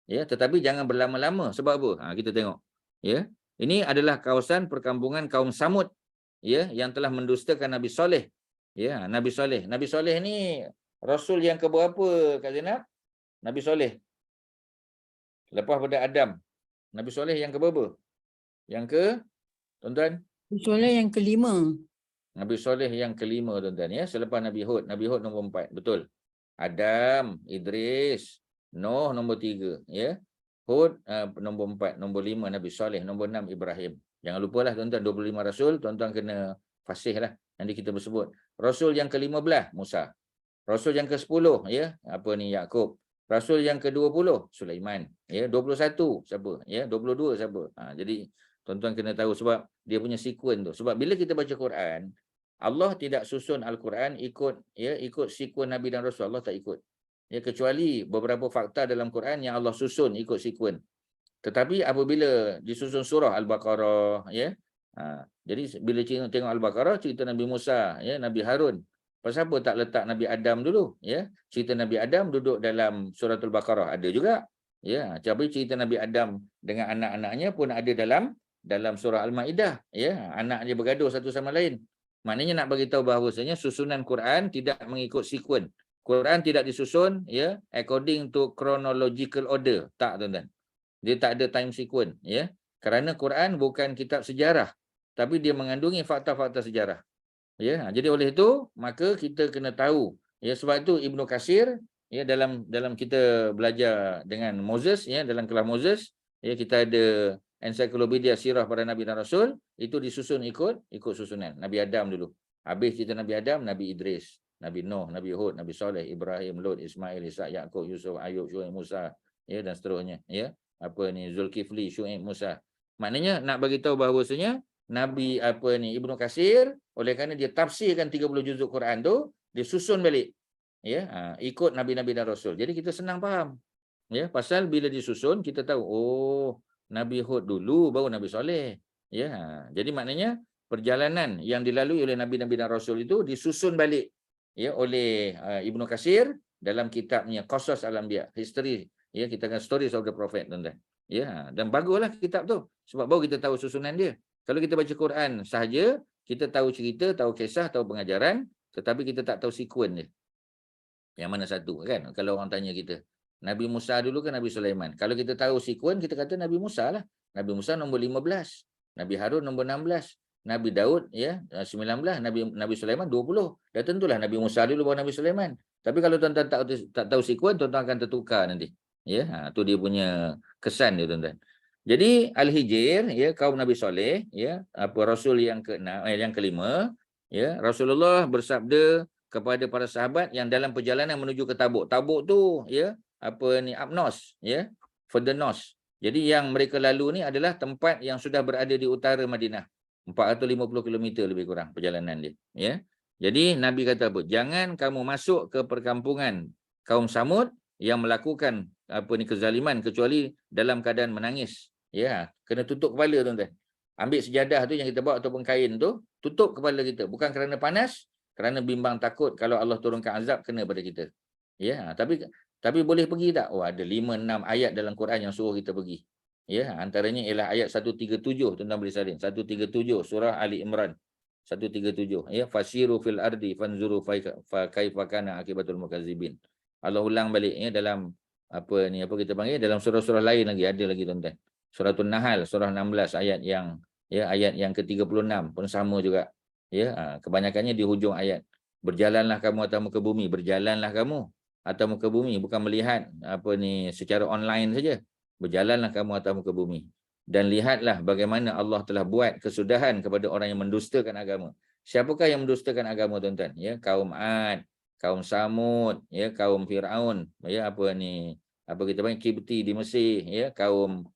Ya, tetapi jangan berlama-lama. Sebab apa? Kita tengok. Ya, ini adalah kawasan perkampungan kaum Samud. Ya, yang telah mendustakan Nabi Saleh. Ya, Nabi Saleh. Nabi Saleh ni Rasul yang keberapa, Kak Zainab? Nabi Saleh. Lepas pada Adam. Nabi Saleh yang keberapa? Yang ke, tuan-tuan? Soalan yang kelima. Nabi Soleh yang kelima tuan-tuan ya, selepas Nabi Hud. Nabi Hud nombor 4, betul. Adam, Idris, Nuh nombor 3 ya. Hud nombor 4, nombor 5 Nabi Soleh, nombor 6 Ibrahim. Jangan lupalah tuan-tuan 25 rasul, tuan-tuan kena fasih lah. Nanti kita bersebut. Rasul yang ke-15 Musa. Rasul yang ke-10 ya, apa ni Yakub. Rasul yang ke-20 Sulaiman, ya, 21 siapa? Ya, 22 siapa? Jadi tuan-tuan kena tahu sebab dia punya sekuen tu. Sebab bila kita baca Quran, Allah tidak susun Al-Quran ikut sekuen Nabi dan Rasul. Allah tak ikut. Ya, kecuali beberapa fakta dalam Quran yang Allah susun ikut sekuen. Tetapi apabila disusun surah Al-Baqarah ya. Jadi bila tengok Al-Baqarah cerita Nabi Musa, ya, Nabi Harun. Pasal apa tak letak Nabi Adam dulu, ya? Cerita Nabi Adam duduk dalam surah Al-Baqarah ada juga. Ya, tapi cerita Nabi Adam dengan anak-anaknya pun ada dalam surah Al-Maidah, ya. Anak dia bergaduh satu sama lain. Maknanya nak bagi tahu bahawasanya susunan Quran tidak mengikut sekuen. Quran tidak disusun ya according to chronological order. Tak, tuan-tuan. Dia tak ada time sequence, ya. Kerana Quran bukan kitab sejarah, tapi dia mengandungi fakta-fakta sejarah. Ya, jadi oleh itu maka kita kena tahu. Ya, sebab itu Ibnu Katsir ya dalam kita belajar dengan Moses ya, dalam kelas Moses ya, kita ada ensiklopedia sirah para nabi dan rasul, itu disusun ikut susunan. Nabi Adam dulu. Habis cerita Nabi Adam, Nabi Idris, Nabi Nuh, Nabi Hud, Nabi Soleh, Ibrahim, Lut, Ismail, Ishak, Yakub, Yusuf, Ayub, Syuaib, Musa ya, dan seterusnya ya. Apa ni Zulkifli, Syuaib, Musa. Maknanya nak bagi tahu bahawasanya Nabi Ibnu Katsir, oleh kerana dia tafsirkan 30 juzuk Quran tu, dia susun balik. Ya, ikut nabi-nabi dan rasul. Jadi kita senang faham. Ya, pasal bila disusun kita tahu, oh, Nabi Hud dulu baru Nabi Soleh. Ya, jadi maknanya perjalanan yang dilalui oleh nabi-nabi dan rasul itu disusun balik ya oleh Ibnu Katsir dalam kitabnya Qasas Al-Anbiya, history, ya, kita kan stories of the prophet, tuan-tuan. Ya, dan baguslah kitab tu sebab baru kita tahu susunan dia. Kalau kita baca Quran sahaja, kita tahu cerita, tahu kisah, tahu pengajaran, tetapi kita tak tahu sekuen dia. Yang mana satu kan? Kalau orang tanya kita, Nabi Musa dulu kan Nabi Sulaiman. Kalau kita tahu sekuen, kita kata Nabi Musa lah. Nabi Musa nombor 15, Nabi Harun nombor 16, Nabi Daud ya 19, Nabi Sulaiman 20. Dah tentulah Nabi Musa dulu baru Nabi Sulaiman. Tapi kalau tuan-tuan tak tahu sekuen, tuan-tuan akan tertukar nanti. Ya, tu dia punya kesan dia, tuan-tuan. Jadi Al-Hijr ya, kaum Nabi Soleh ya, rasul yang yang kelima ya, Rasulullah bersabda kepada para sahabat yang dalam perjalanan menuju ke Tabuk. Tabuk tu ya, Abnos ya, further north. Jadi yang mereka lalu ni adalah tempat yang sudah berada di utara Madinah. 450 km lebih kurang perjalanan dia ya. Jadi Nabi kata apa? Jangan kamu masuk ke perkampungan kaum Samud yang melakukan kezaliman kecuali dalam keadaan menangis. Ya, kena tutup kepala, tuan-tuan. Ambil sejadah tu yang kita bawa ataupun kain tu, tutup kepala kita. Bukan kerana panas, kerana bimbang takut kalau Allah turunkan azab kena pada kita. Ya, tapi boleh pergi tak? Oh, ada 5-6 ayat dalam Quran yang suruh kita pergi. Ya, antaranya ialah ayat 137, tuan-tuan boleh salin. 137 surah Ali Imran. 137 ya, fasiru fil ardi fanzuru fa kaifa kana akibatul mukazzibin. Allah ulang balik ya dalam kita panggil dalam surah-surah lain lagi, ada lagi, tuan-tuan. Suratul Nahl surah 16 ayat yang ke-36 pun sama juga. Ya, kebanyakannya di hujung ayat. Berjalanlah kamu atas muka bumi, berjalanlah kamu atas muka bumi, bukan melihat secara online saja. Berjalanlah kamu atas muka bumi dan lihatlah bagaimana Allah telah buat kesudahan kepada orang yang mendustakan agama. Siapakah yang mendustakan agama, tuan-tuan? Ya, kaum Ad, kaum Samud, ya, kaum Firaun, ya, kita panggil Kipti di Mesir, ya, kaum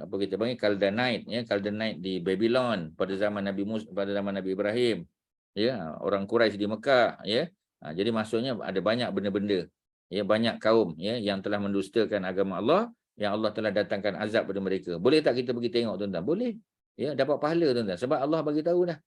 kita panggil Kaldanite, ya, Kaldanite di Babylon pada zaman Nabi Musa, pada zaman Nabi Ibrahim, ya, orang Quraisy di Mekah, ya. Jadi maksudnya ada banyak benda-benda, ya, banyak kaum ya yang telah mendustakan agama Allah, yang Allah telah datangkan azab pada mereka. Boleh tak kita pergi tengok, tuan-tuan? Boleh. Ya, dapat pahala, tuan-tuan, sebab Allah bagi tahu dah.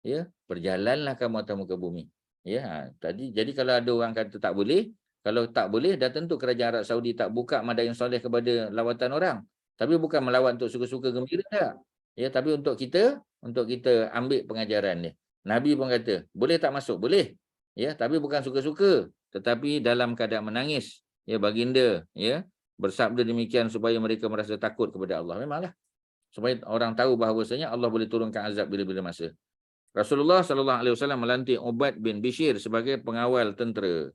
Ya, berjalanlah kamu atas muka bumi. Ya, jadi kalau ada orang kata tak boleh, kalau tak boleh, dah tentu kerajaan Arab Saudi tak buka Madain Soleh kepada lawatan orang. Tapi bukan melawat untuk suka-suka gembira tak. Ya, tapi untuk kita ambil pengajaran dia. Nabi pun kata, boleh tak masuk? Boleh. Ya, tapi bukan suka-suka, tetapi dalam keadaan menangis. Ya, baginda ya bersabda demikian supaya mereka merasa takut kepada Allah. Memanglah. Supaya orang tahu bahawasanya Allah boleh turunkan azab bila-bila masa. Rasulullah SAW melantik Ubaid bin Bishir sebagai pengawal tentera.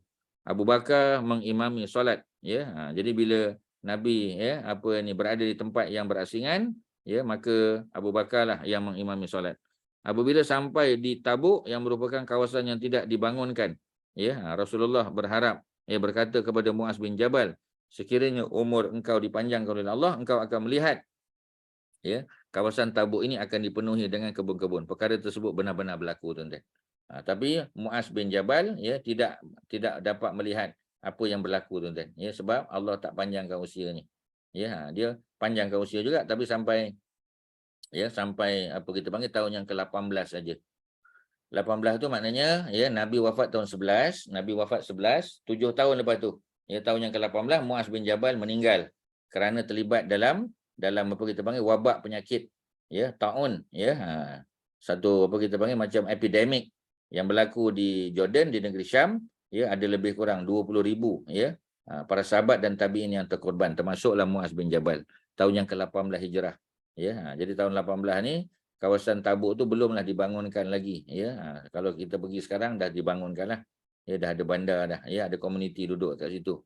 Abu Bakar mengimami solat. Ya, jadi bila Nabi berada di tempat yang berasingan, ya, maka Abu Bakar lah yang mengimami solat. Apabila sampai di Tabuk yang merupakan kawasan yang tidak dibangunkan, ya, Rasulullah berkata kepada Muaz bin Jabal, sekiranya umur engkau dipanjangkan oleh Allah, engkau akan melihat, ya, kawasan Tabuk ini akan dipenuhi dengan kebun-kebun. Perkara tersebut benar-benar berlaku, tuan-tuan. Tapi Muaz bin Jabal, ya, tidak dapat melihat apa yang berlaku, tuan-tuan. Ya, sebab Allah tak panjangkan usianya. Ya, dia panjangkan usia juga, tapi sampai apa kita panggil tahun yang ke-18 saja. 18 tu maknanya, ya, Nabi wafat tahun 11, Nabi wafat 11, 7 tahun lepas tu, ya, tahun yang ke-18 Muaz bin Jabal meninggal kerana terlibat dalam apa kita panggil wabak penyakit, ya, taun, ya, satu apa kita panggil macam epidemik yang berlaku di Jordan, di negeri Syam, ya, ada lebih kurang 20,000, ya, para sahabat dan tabi'in yang terkorban, termasuklah Muaz bin Jabal, tahun yang ke-18 Hijrah, ya. Jadi tahun 18 ni kawasan Tabuk tu belumlah dibangunkan lagi, ya. Kalau kita pergi sekarang dah dibangunkanlah, ya, dah ada bandar dah, ya, ada komuniti duduk kat situ.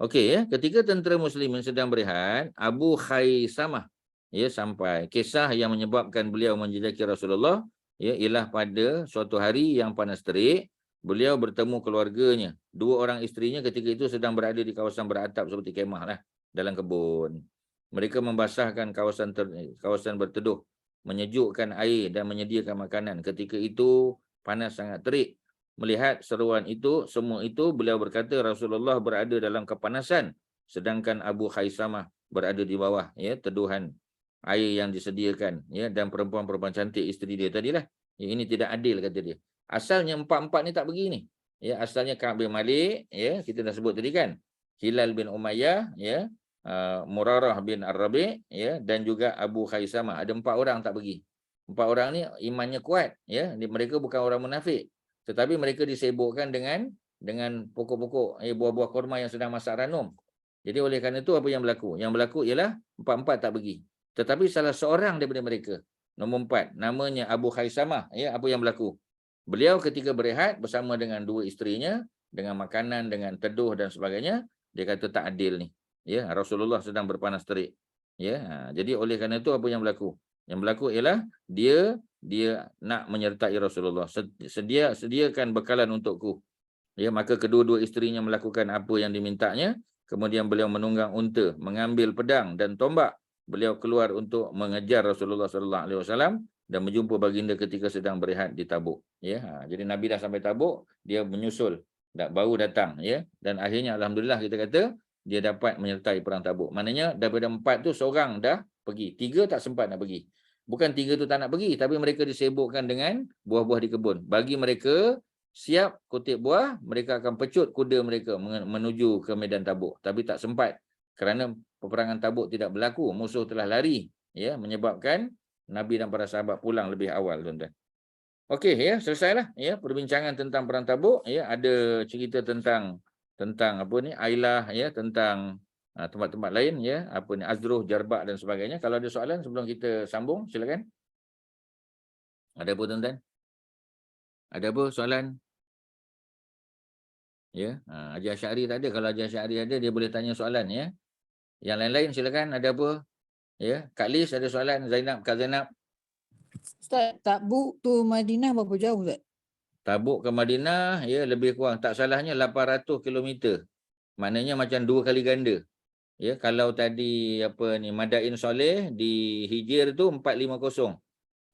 Okey, ya, ketika tentera muslimin sedang berehat, Abu Khaisamah, ya, sampai. Kisah yang menyebabkan beliau menjejaki Rasulullah, ya, ialah pada suatu hari yang panas terik, beliau bertemu keluarganya. 2 orang isterinya ketika itu sedang berada di kawasan beratap seperti kemah lah, dalam kebun. Mereka membasahkan kawasan berteduh, menyejukkan air dan menyediakan makanan. Ketika itu panas sangat terik. Melihat seruan itu, semua itu, beliau berkata Rasulullah berada dalam kepanasan, sedangkan Abu Khaisamah berada di bawah, ya, teduhan air yang disediakan, ya, dan perempuan-perempuan cantik isteri dia tadilah. Ya, ini tidak adil, kata dia. Asalnya empat-empat ni tak begini. Ya, asalnya Ka'ab bin Malik, ya, kita dah sebut tadi kan. Hilal bin Umayyah, ya, Murarah bin Ar-Rabi', ya, dan juga Abu Khaisamah. Ada 4 orang tak pergi. 4 orang ni imannya kuat, ya. Mereka bukan orang munafik. Tetapi mereka disibukkan dengan pokok-pokok, buah-buah kurma yang sedang masak ranum. Jadi oleh kerana itu apa yang berlaku? Yang berlaku ialah 4-4 tak pergi. Tetapi salah seorang daripada mereka, nombor 4, namanya Abu Khaisamah, ya, apa yang berlaku? Beliau ketika berehat bersama dengan 2 isterinya, dengan makanan, dengan teduh dan sebagainya, dia kata tak adil ni. Ya, Rasulullah sedang berpanas terik. Ya, jadi oleh kerana itu apa yang berlaku? Yang berlaku ialah dia nak menyertai Rasulullah. Sediakan bekalan untukku. Ya, maka kedua-dua isterinya melakukan apa yang dimintanya. Kemudian beliau menunggang unta, mengambil pedang dan tombak. Beliau keluar untuk mengejar Rasulullah SAW dan menjumpa baginda ketika sedang berehat di Tabuk. Ya, jadi Nabi dah sampai Tabuk, dia menyusul, baru datang, ya. Dan akhirnya alhamdulillah kita kata dia dapat menyertai perang Tabuk. Maknanya daripada 4 tu seorang dah pergi, 3 tak sempat nak pergi. Bukan 3 tu tak nak pergi, tapi mereka disibukkan dengan buah-buah di kebun. Bagi mereka siap kutip buah, mereka akan pecut kuda mereka menuju ke medan Tabuk. Tapi tak sempat kerana peperangan Tabuk tidak berlaku. Musuh telah lari, ya, menyebabkan Nabi dan para sahabat pulang lebih awal, tuan-tuan. Okey, ya, selesailah, ya, perbincangan tentang perang Tabuk. Ya, ada cerita tentang apa ni, Ailah, ya, tentang tempat-tempat lain, ya, apa ni, Azruh, Jarbak dan sebagainya. Kalau ada soalan sebelum kita sambung, silakan. Ada apa, tuan-tuan? Ada apa soalan? Ya, Haji Asy'ari tak ada. Kalau Haji Asy'ari ada, dia boleh tanya soalan, ya. Yang lain-lain silakan, ada apa? Ya, Kak Lis ada soalan, Kak Zainab. Ustaz, Tabuk tu Madinah berapa jauh, Ustaz? Tabuk ke Madinah, ya, lebih kurang, tak salahnya 800 km. Maknanya macam 2 kali ganda. Ya, kalau tadi apa ni Madain Soleh di Hijir tu 450.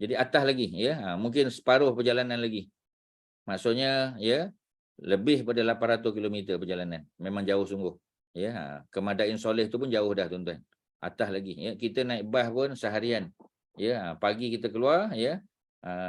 Jadi atas lagi, ya. Mungkin separuh perjalanan lagi. Maksudnya, ya, lebih pada 800 km perjalanan. Memang jauh sungguh. Ya, ke Madain Soleh tu pun jauh dah, tuan-tuan. Atas lagi, ya. Kita naik bas pun seharian. Ya, pagi kita keluar, ya.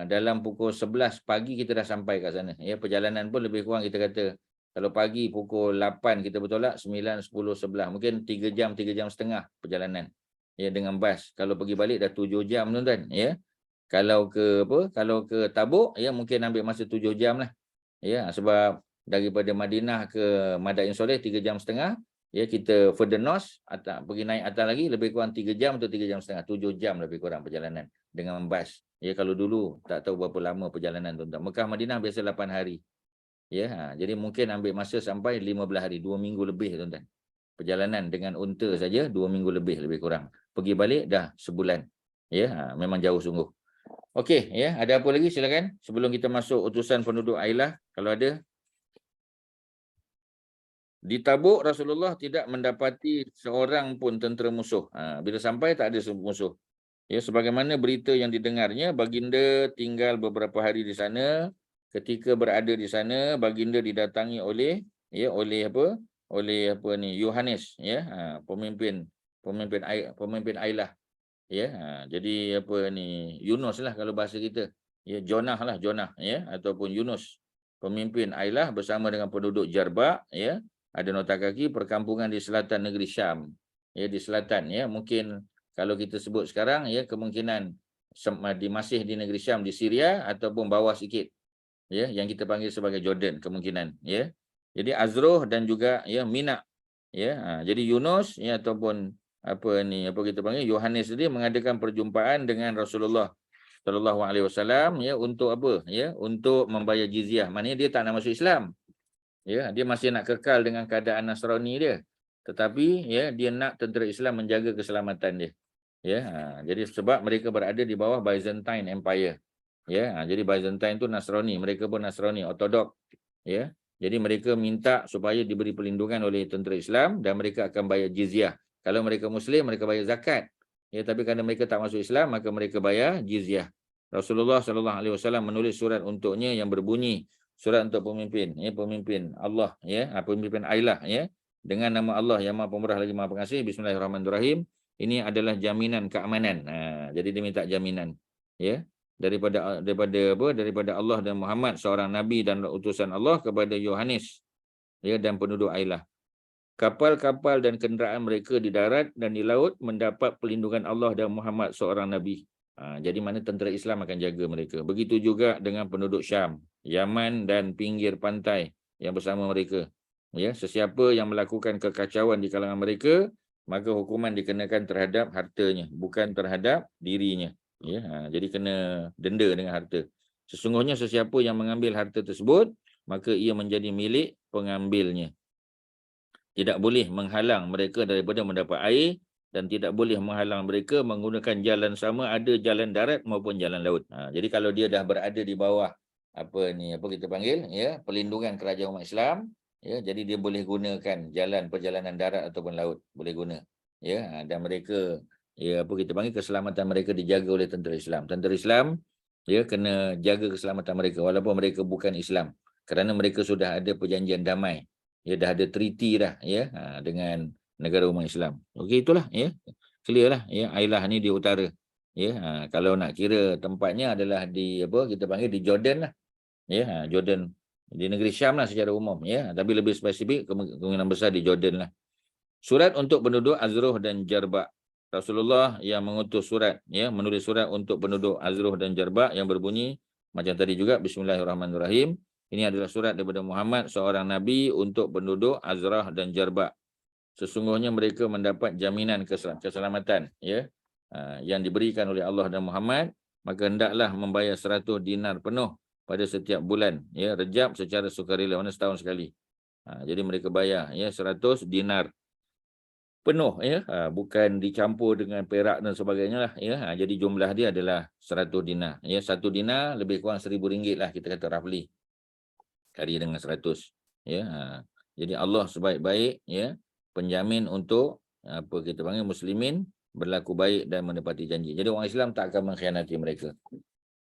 Dalam pukul 11 pagi kita dah sampai kat sana. Ya, perjalanan pun lebih kurang kita kata kalau pagi pukul 8 kita bertolak, 9, 10, 11. Mungkin 3 jam, 3 jam setengah perjalanan. Ya, dengan bas. Kalau pergi balik dah 7 jam, tuan-tuan. Ya. Kalau ke Tabuk, ya, mungkin ambil masa 7 jam lah. Ya, sebab daripada Madinah ke Madain Soleh 3 jam setengah. Ya, kita further north, pergi naik atas lagi lebih kurang 3 jam atau 3 jam setengah, 7 jam lebih kurang perjalanan dengan bas. Ya, kalau dulu tak tahu berapa lama perjalanan tuan-tuan. Mekah Madinah biasa 8 hari. Ya, jadi mungkin ambil masa sampai 15 hari, 2 minggu lebih tuan-tuan. Perjalanan dengan unta saja 2 minggu lebih kurang. Pergi balik dah sebulan. Ya, memang jauh sungguh. Okey, ya, ada apa lagi silakan sebelum kita masuk utusan penduduk Ailah kalau ada. Di Tabuk Rasulullah tidak mendapati seorang pun tentera musuh. Bila sampai tak ada musuh. Ya, sebagaimana berita yang didengarnya, baginda tinggal beberapa hari di sana. Ketika berada di sana, baginda didatangi oleh Yohanes, ya, pemimpin Ailah. Ya, jadi Yunus lah kalau bahasa kita. Ya, Jonah, ya, ataupun Yunus. Pemimpin Ailah bersama dengan penduduk Jarba, ya. Ada nota kaki perkampungan di selatan negeri Syam. Ya, di selatan, ya. Mungkin kalau kita sebut sekarang, ya, kemungkinan masih di negeri Syam di Syria ataupun bawah sikit. Ya, yang kita panggil sebagai Jordan kemungkinan, ya. Jadi Azruh dan juga Mina. Ya, jadi Yunus, ya, ataupun kita panggil Yohanes tadi mengadakan perjumpaan dengan Rasulullah sallallahu alaihi wasallam, ya, untuk apa? Ya, untuk membayar jizyah. Maknanya dia tak nak masuk Islam. Ya, dia masih nak kekal dengan keadaan Nasrani dia. Tetapi ya, dia nak tentera Islam menjaga keselamatan dia. Ya, jadi sebab mereka berada di bawah Byzantine Empire. Ya, jadi Byzantine tu Nasrani, mereka pun Nasrani Ortodok. Ya. Jadi mereka minta supaya diberi perlindungan oleh tentera Islam dan mereka akan bayar jizyah. Kalau mereka Muslim, mereka bayar zakat. Ya, tapi kerana mereka tak masuk Islam, maka mereka bayar jizyah. Rasulullah sallallahu alaihi wasallam menulis surat untuknya yang berbunyi, surat untuk pemimpin, ya, pemimpin Allah, ya, pemimpin Ailah, ya, dengan nama Allah yang Maha Pemurah lagi Maha Pengasih. Bismillahirrahmanirrahim. Ini adalah jaminan keamanan. Jadi dia minta jaminan, ya, daripada Allah dan Muhammad seorang nabi dan utusan Allah kepada Yohanes, ya, dan penduduk Ailah. Kapal-kapal dan kenderaan mereka di darat dan di laut mendapat perlindungan Allah dan Muhammad seorang nabi. Jadi mana tentera Islam akan jaga mereka. Begitu juga dengan penduduk Syam, Yaman dan pinggir pantai yang bersama mereka. Ya, sesiapa yang melakukan kekacauan di kalangan mereka, maka hukuman dikenakan terhadap hartanya, bukan terhadap dirinya. Ya, jadi kena denda dengan harta. Sesungguhnya sesiapa yang mengambil harta tersebut, maka ia menjadi milik pengambilnya. Tidak boleh menghalang mereka daripada mendapat air dan tidak boleh menghalang mereka menggunakan jalan sama, ada jalan darat maupun jalan laut. Jadi kalau dia dah berada di bawah apa kita panggil, ya, perlindungan kerajaan umat Islam, ya, jadi dia boleh gunakan jalan perjalanan darat ataupun laut, boleh guna. Ya, dan mereka, ya, kita panggil keselamatan mereka dijaga oleh tentera Islam. Tentera Islam, ya, kena jaga keselamatan mereka walaupun mereka bukan Islam, kerana mereka sudah ada perjanjian damai. Ya, dah ada treaty dah, ya, dengan negara umat Islam. Okey, itulah, ya. Clear lah, ya. Ailah ni di utara. Ya, kalau nak kira tempatnya adalah di kita panggil di Jordan lah. Ya, Jordan di negeri Syam lah secara umum, ya. Tapi lebih spesifik kemungkinan besar di Jordan lah. Surat untuk penduduk Azruh dan Jarba. Rasulullah yang mengutus surat, ya, menulis surat untuk penduduk Azruh dan Jarba yang berbunyi macam tadi juga, Bismillahirrahmanirrahim. Ini adalah surat daripada Muhammad, seorang Nabi, untuk penduduk Azrah dan Jarba. Sesungguhnya mereka mendapat jaminan keselamatan, ya, yang diberikan oleh Allah dan Muhammad, maka hendaklah membayar 100 dinar penuh pada setiap bulan, ya, Rejab secara sukarela, mana setahun sekali. Jadi mereka bayar, ya, 100 dinar penuh, ya, bukan dicampur dengan perak dan sebagainya lah, ya. Jadi jumlah dia adalah 100 dinar, ya. 1 dinar lebih kurang RM1,000 lah, kita kata roughly, kali dengan 100, ya. Jadi Allah sebaik-baik, ya, penjamin untuk kita panggil muslimin berlaku baik dan menepati janji. Jadi orang Islam tak akan mengkhianati mereka.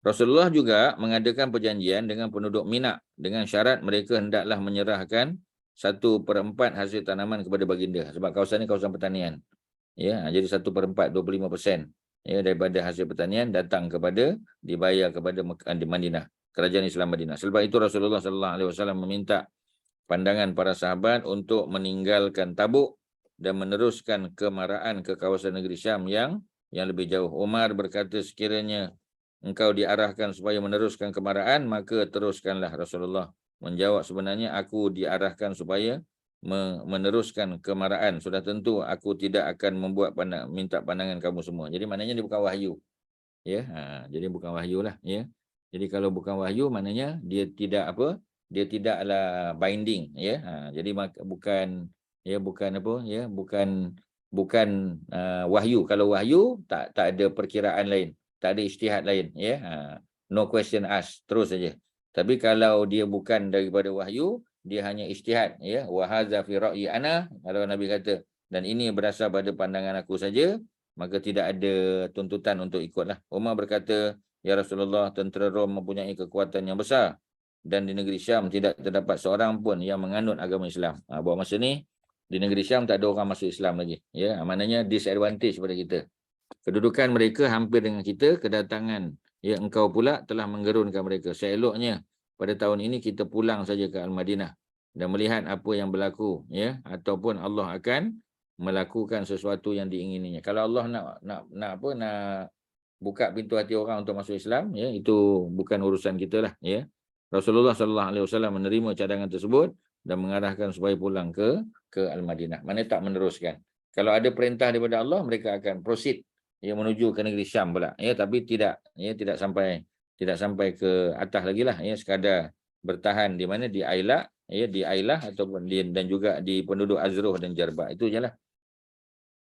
Rasulullah juga mengadakan perjanjian dengan penduduk Mina dengan syarat mereka hendaklah menyerahkan 1/4 hasil tanaman kepada baginda, sebab kawasan ini kawasan pertanian. Ya, jadi 1/4, 25%, ya, daripada hasil pertanian datang dibayar kepada Madinah, kerajaan Islam Madinah. Sebab itu Rasulullah sallallahu alaihi wasallam meminta pandangan para sahabat untuk meninggalkan Tabuk dan meneruskan kemarahan ke kawasan negeri Syam yang lebih jauh. Umar berkata, sekiranya engkau diarahkan supaya meneruskan kemarahan, maka teruskanlah. Rasulullah menjawab, sebenarnya aku diarahkan supaya meneruskan kemarahan, sudah tentu aku tidak akan minta pandangan kamu semua. Jadi maknanya dia bukan wahyu. Ya, jadi bukan wahyu lah, ya. Jadi kalau bukan wahyu maknanya dia tidak apa? Dia tidaklah binding, ya. Jadi bukan wahyu. Kalau wahyu tak ada perkiraan lain, tak ada ijtihad lain, ya. No question asked, terus saja. Tapi kalau dia bukan daripada wahyu, dia hanya ijtihad, ya. Wa hadza fi ra'yi ana, kalau Nabi kata, dan ini berasal pada pandangan aku saja, maka tidak ada tuntutan untuk ikutlah. Umar berkata, ya Rasulullah, tentera Rom mempunyai kekuatan yang besar dan di negeri Syam tidak terdapat seorang pun yang menganut agama Islam. Bahawa masa ni di negeri Syam tak ada orang masuk Islam lagi. Ya, maknanya disadvantage pada kita. Kedudukan mereka hampir dengan kita, kedatangan ya engkau pula telah menggerunkan mereka. Seeloknya pada tahun ini kita pulang saja ke Al-Madinah dan melihat apa yang berlaku, ya, ataupun Allah akan melakukan sesuatu yang diingininya. Kalau Allah nak buka pintu hati orang untuk masuk Islam, ya, itu bukan urusan kita lah, ya. Rasulullah SAW menerima cadangan tersebut dan mengarahkan supaya pulang ke Al-Madinah. Mana tak meneruskan. Kalau ada perintah daripada Allah, mereka akan proceed, ya, menuju ke negeri Syam pula, ya, tapi tidak sampai ke atas lagi lah, ya, sekadar bertahan di mana, di Ailah, ya, di Ailah ataupun dan juga di penduduk Azruh dan Jarba. Itu je lah.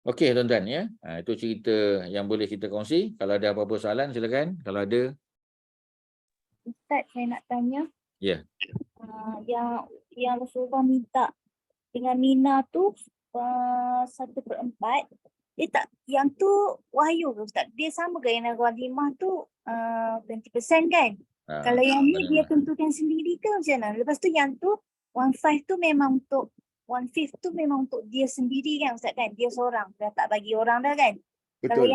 Okey tuan-tuan, ya. Itu cerita yang boleh kita kongsi. Kalau ada apa-apa soalan silakan. Kalau ada. Ustaz, saya nak tanya. Ya. Yang Rasulullah minta dengan Mina tu 1/4. Dia tak, yang tu wahyu ke Ustaz? Dia sama ke yang Ghanimah tu 20% kan? Kalau yang ni dia tentukan sendiri ke macam mana? Lepas tu yang tu 1/5 tu memang untuk 1/5 tu memang untuk dia sendiri kan Ustaz kan? Dia seorang, dah tak bagi orang dah kan? Betul.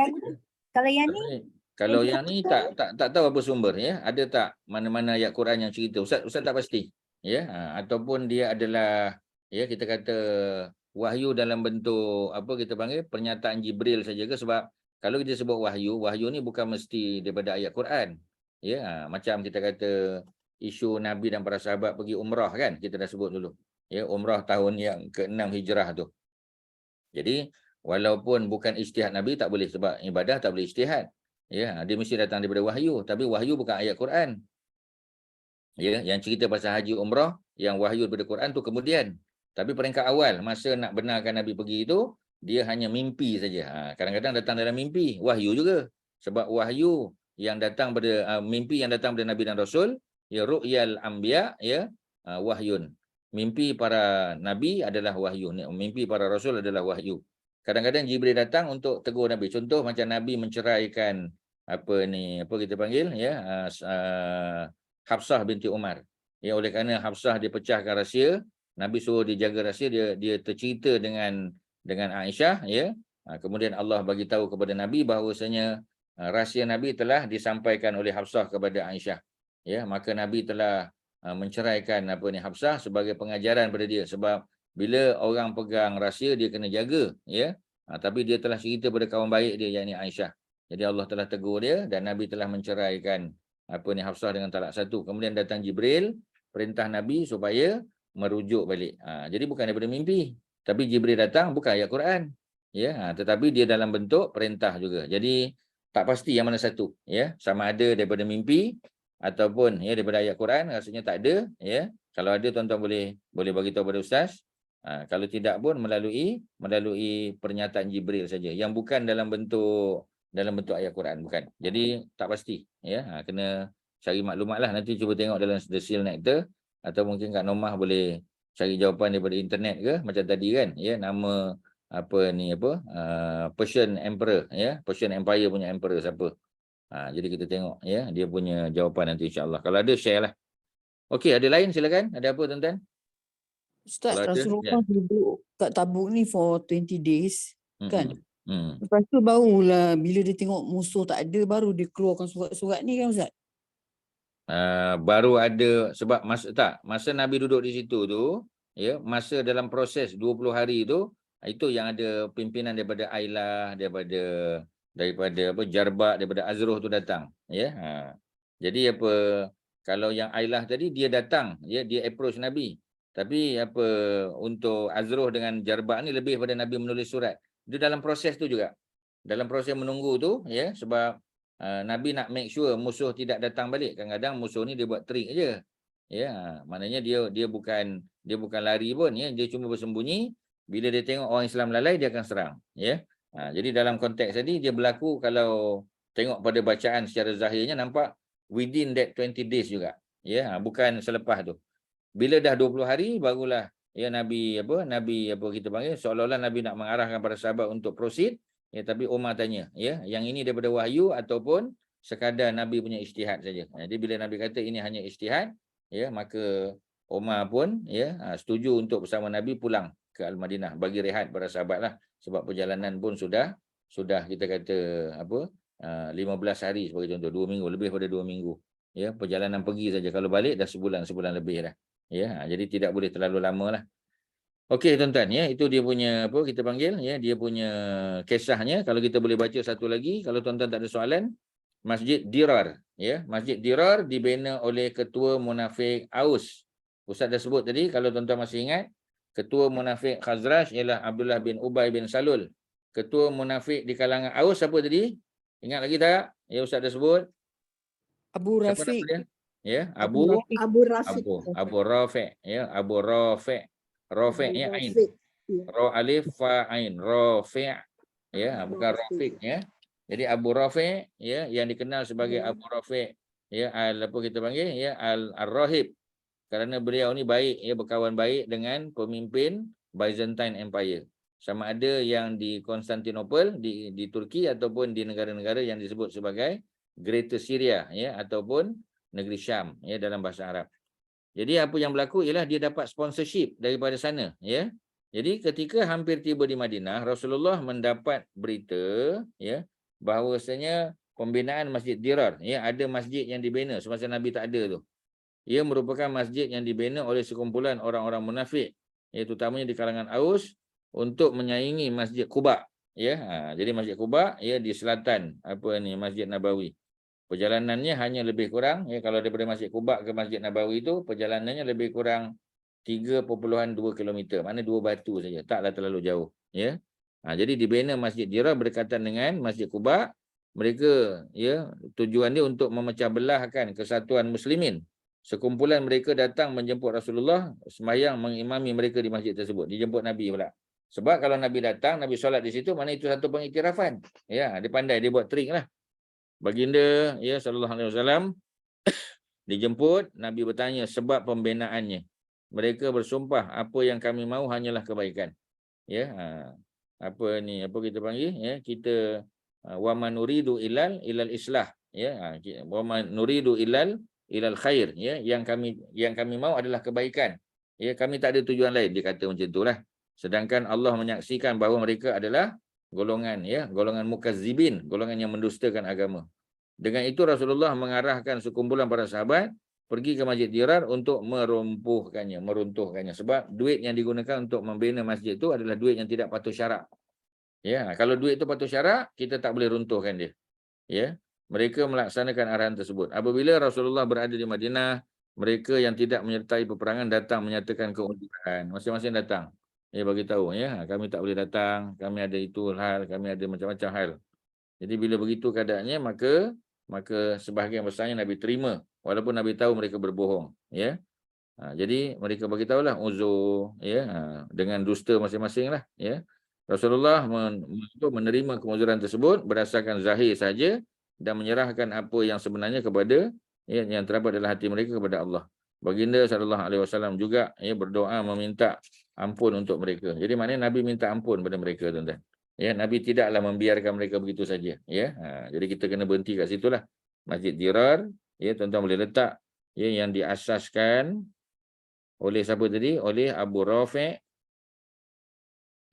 Kalau yang ni tak tahu apa sumber, ya. Ada tak mana-mana ayat Quran yang cerita? Ustaz tak pasti, ya. Ataupun dia adalah, ya, kita kata wahyu dalam bentuk apa kita panggil pernyataan Jibril saja ke? Sebab kalau kita sebut wahyu ni bukan mesti daripada ayat Quran, ya. Macam kita kata isu Nabi dan para sahabat pergi umrah kan, kita dah sebut dulu, ya, umrah tahun yang ke-6 Hijrah tu. Jadi walaupun bukan ijtihad Nabi tak boleh, sebab ibadah tak boleh ijtihad, ya. Dia mesti datang daripada wahyu, tapi wahyu bukan ayat Quran, ya. Yang cerita pasal haji umrah yang wahyu daripada Quran tu kemudian. Tapi peringkat awal masa nak benarkan Nabi pergi itu, dia hanya mimpi saja. Kadang-kadang datang dalam mimpi, wahyu juga. Sebab wahyu yang datang pada mimpi yang datang pada Nabi dan Rasul, ya, ru'yal anbiya, ya, wahyun. Mimpi para nabi adalah wahyu, mimpi para rasul adalah wahyu. Kadang-kadang Jibril datang untuk tegur Nabi. Contoh macam Nabi menceraikan apa kita panggil, ya, Hafsah binti Umar. Ya, oleh kerana Hafsah dipecahkan rahsia, Nabi suruh dia jaga rahsia, dia tercerita dengan Aisyah, ya. Kemudian Allah bagi tahu kepada Nabi bahawasanya rahsia Nabi telah disampaikan oleh Hafsah kepada Aisyah. Ya, maka Nabi telah menceraikan Hafsah sebagai pengajaran pada dia, sebab bila orang pegang rahsia dia kena jaga, ya. Tapi dia telah cerita pada kawan baik dia, yakni Aisyah. Jadi Allah telah tegur dia dan Nabi telah menceraikan Hafsah dengan talak 1. Kemudian datang Jibril, perintah Nabi supaya merujuk balik. Jadi bukan daripada mimpi, tapi Jibril datang bukan ayat Quran, ya. Tetapi dia dalam bentuk perintah juga. Jadi tak pasti yang mana satu, ya. Sama ada daripada mimpi ataupun, ya, daripada ayat Quran, rasanya tak ada, ya. Kalau ada tuan-tuan boleh bagi tahu pada ustaz. Kalau tidak pun melalui pernyataan Jibril saja, yang bukan dalam bentuk ayat Quran, bukan. Jadi tak pasti, ya. Kena cari maklumatlah. Nanti cuba tengok dalam The Seal Nectar, atau mungkin Kak Nomah boleh cari jawapan daripada internet ke, macam tadi kan, ya, nama Persian Emperor, ya, Persian Empire punya emperor siapa. Jadi kita tengok, ya, dia punya jawapan nanti insya-Allah. Kalau ada share lah. Okey, ada lain silakan. Ada apa tuan-tuan? Ustaz, Kalau ada, Rasulullah duduk kat Tabuk ni for 20 days, kan? Hmm. Lepas tu barulah bila dia tengok musuh tak ada, baru dia keluarkan surat-surat ni kan Ustaz? Baru ada, sebab masa Nabi duduk di situ tu, ya, masa dalam proses 20 hari tu, itu yang ada pimpinan daripada Ailah, daripada Jarba, daripada Azruh tu datang, ya. Jadi kalau yang Ailah tadi dia datang, ya, dia approach Nabi. Tapi apa untuk Azruh dengan Jarbak ni lebih pada Nabi menulis surat. Itu dalam proses tu juga. Dalam proses menunggu tu, ya, sebab Nabi nak make sure musuh tidak datang balik. Kadang-kadang musuh ni dia buat trik aja. Ya, maknanya dia bukan lari pun, ya, dia cuma bersembunyi. Bila dia tengok orang Islam lalai, dia akan serang, ya. Jadi dalam konteks tadi dia berlaku, kalau tengok pada bacaan secara zahirnya nampak within that 20 days juga, ya, bukan selepas tu. Bila dah 20 hari barulah, ya, Nabi kita panggil, seolah-olah Nabi nak mengarahkan para sahabat untuk proceed, ya, tapi Umar tanya, ya, yang ini daripada wahyu ataupun sekadar Nabi punya ijtihad saja. Jadi bila Nabi kata ini hanya ijtihad, ya, maka Umar pun, ya, setuju untuk bersama Nabi pulang ke Al-Madinah, bagi rehat para sahabat lah, sebab perjalanan pun sudah kita kata 15 hari sebagai contoh, 2 minggu, lebih pada 2 minggu. Ya, perjalanan pergi saja, kalau balik dah sebulan lebih dah. Ya, jadi tidak boleh terlalu lama lah. Okey tuan-tuan, ya, itu dia punya kita panggil, ya, dia punya kisahnya. Kalau kita boleh baca satu lagi, kalau tuan-tuan tak ada soalan, Masjid Dirar, ya, Masjid Dirar dibina oleh ketua munafik Aus. Ustaz dah sebut tadi, kalau tuan-tuan masih ingat, ketua munafik Khazraj ialah Abdullah bin Ubay bin Salul. Ketua munafik di kalangan Aus siapa tadi? Ingat lagi tak? Ya, Ustaz dah sebut. Abu Siapa nama Rafiq. dia? Ya, Abu Rafiq. Abu Rafiq, ya, Abu Rafiq. Rafiq, ya, ain. Rafiq. Ya. Ra alif fa ain, Rafiq, ya, bukan Rafiq, ya. Jadi Abu Rafiq, ya, yang dikenal sebagai Abu Rafiq, ya, kita panggil, ya, Al-Rahib, kerana beliau ni baik, ya, berkawan baik dengan pemimpin Byzantine Empire. Sama ada yang di Konstantinopel, di Turki, ataupun di negara-negara yang disebut sebagai Greater Syria, ya, ataupun negeri Syam, ya, dalam bahasa Arab. Jadi apa yang berlaku ialah dia dapat sponsorship daripada sana, ya. Jadi ketika hampir tiba di Madinah, Rasulullah mendapat berita, ya, bahawasanya pembinaan Masjid Dirar, ya, ada masjid yang dibina semasa Nabi tak ada tu. Ia merupakan masjid yang dibina oleh sekumpulan orang-orang munafik, ya, terutamanya di kalangan Aus, untuk menyaingi Masjid Quba, ya. Jadi Masjid Quba, ya, di selatan Masjid Nabawi. Perjalanannya hanya lebih kurang, ya, kalau daripada Masjid Quba ke Masjid Nabawi itu perjalanannya lebih kurang 3.2 km. Mana 2 batu saja, taklah terlalu jauh, ya. Jadi dibina Masjid Dirar berdekatan dengan Masjid Quba. Mereka, ya, tujuan dia untuk memecah belahkan kesatuan muslimin. Sekumpulan mereka datang menjemput Rasulullah, sembahyang mengimami mereka di masjid tersebut. Dijemput Nabi pula. Sebab kalau Nabi datang, Nabi solat di situ, mana itu satu pengiktirafan. Ya, dia pandai, dia buat trik lah. Baginda, ya, sallallahu alaihi wasallam dijemput, Nabi bertanya sebab pembinaannya. Mereka bersumpah apa yang kami mahu hanyalah kebaikan. Ya, apa kita panggil, ya, kita wa man nuridu ilal islah, ya, wa man nuridu ilal khair, ya, yang kami mahu adalah kebaikan. Ya, kami tak ada tujuan lain, dia kata macam itulah. Sedangkan Allah menyaksikan bahawa mereka adalah golongan mukazzibin, golongan yang mendustakan agama. Dengan itu Rasulullah mengarahkan sekumpulan para sahabat pergi ke Masjid Dirar untuk meruntuhkannya. Sebab duit yang digunakan untuk membina masjid itu adalah duit yang tidak patuh syarak. Ya, kalau duit itu patuh syarak, kita tak boleh runtuhkan dia. Ya, mereka melaksanakan arahan tersebut. Apabila Rasulullah berada di Madinah, mereka yang tidak menyertai peperangan datang menyatakan keunduran. Masing-masing datang. Ya, bagi tahu, ya, kami tak boleh datang, kami ada itu hal, kami ada macam-macam hal. Jadi bila begitu keadaannya, maka sebahagian besarnya Nabi terima, walaupun Nabi tahu mereka berbohong, ya. Jadi mereka bagi tahulah uzur, ya, dengan dusta masing-masing lah, ya. Rasulullah untuk menerima kemuzuran tersebut berdasarkan zahir saja dan menyerahkan apa yang sebenarnya kepada, ya, yang terdapat dalam hati mereka kepada Allah. Baginda sallallahu alaihi wasallam juga, ya, berdoa meminta ampun untuk mereka. Jadi maknanya Nabi minta ampun pada mereka, tuan-tuan. Ya, Nabi tidaklah membiarkan mereka begitu saja, ya. Jadi kita kena berhenti kat situlah. Masjid Dirar, ya, tuan-tuan boleh letak, ya, yang diasaskan oleh siapa tadi? Oleh Abu Rafiq.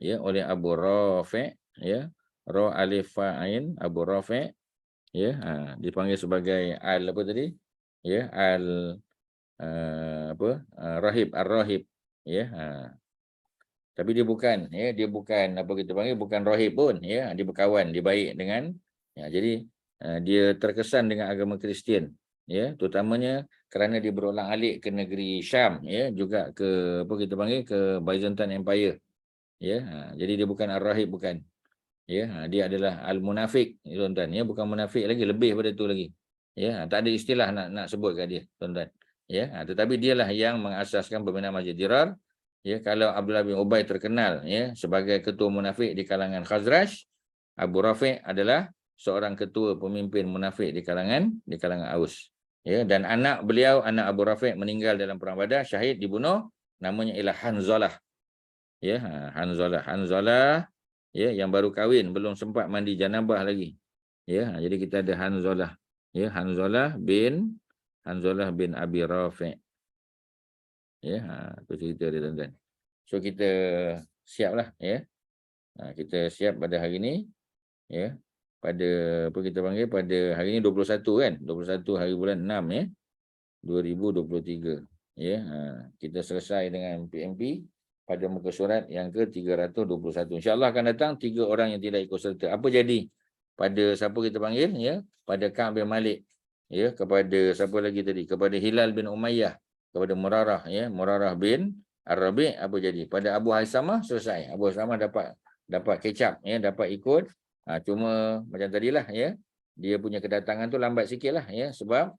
Ya, oleh Abu Rafiq, ya. Ra alif fa ain, Abu Rafiq, ya. Dipanggil sebagai apa tadi? Ya, Rahib, Ar-Rahib, ya. Tapi dia bukan, ya, bukan rahib pun, ya, dia berkawan, dia baik dengan, ya, jadi dia terkesan dengan agama Kristian. ya, terutamanya kerana dia berulang-alik ke negeri Syam, ya, juga ke apa kita panggil ke Byzantine Empire, ya. Jadi dia bukan ar-rahib, bukan, ya. Dia adalah al-munafik, tuan-tuan, ya, bukan munafik lagi, lebih pada tu lagi, ya. Tak ada istilah nak sebut kat dia, tuan-tuan, ya. Tetapi dialah yang mengasaskan pembinaan Masjid Dirar. Ya, kalau Abdullah bin Ubay terkenal, ya, sebagai ketua munafik di kalangan Khazraj, Abu Rafi' adalah seorang ketua pemimpin munafik di kalangan Aus. Ya, dan anak beliau, anak Abu Rafi' meninggal dalam perang Badar, syahid, dibunuh, namanya ialah Hanzalah. Ya, Hanzalah, ya, yang baru kahwin, belum sempat mandi janabah lagi. Ya, jadi kita ada Hanzalah. Ya, Hanzalah bin Abi Rafi'. Ya, itu cerita dia, tuan-tuan. So kita siaplah, ya. Kita siap pada hari ini, ya. Pada apa kita panggil, pada hari ini 21 kan, 21 hari bulan 6, ya, 2023, ya. Kita selesai dengan PMP pada muka surat yang ke-321. InsyaAllah akan datang 3 orang yang tidak ikut serta. Apa jadi pada siapa kita panggil, ya, pada Ka'b bin Malik, ya, kepada siapa lagi tadi, kepada Hilal bin Umayyah, kepada Murarah, ya, Murarah bin Ar-Rabi', apa jadi? Pada Abu Haisamah selesai. Abu Haisamah dapat kecap, ya, dapat ikut. Cuma macam tadilah, ya, dia punya kedatangan tu lambat sikit lah, ya, sebab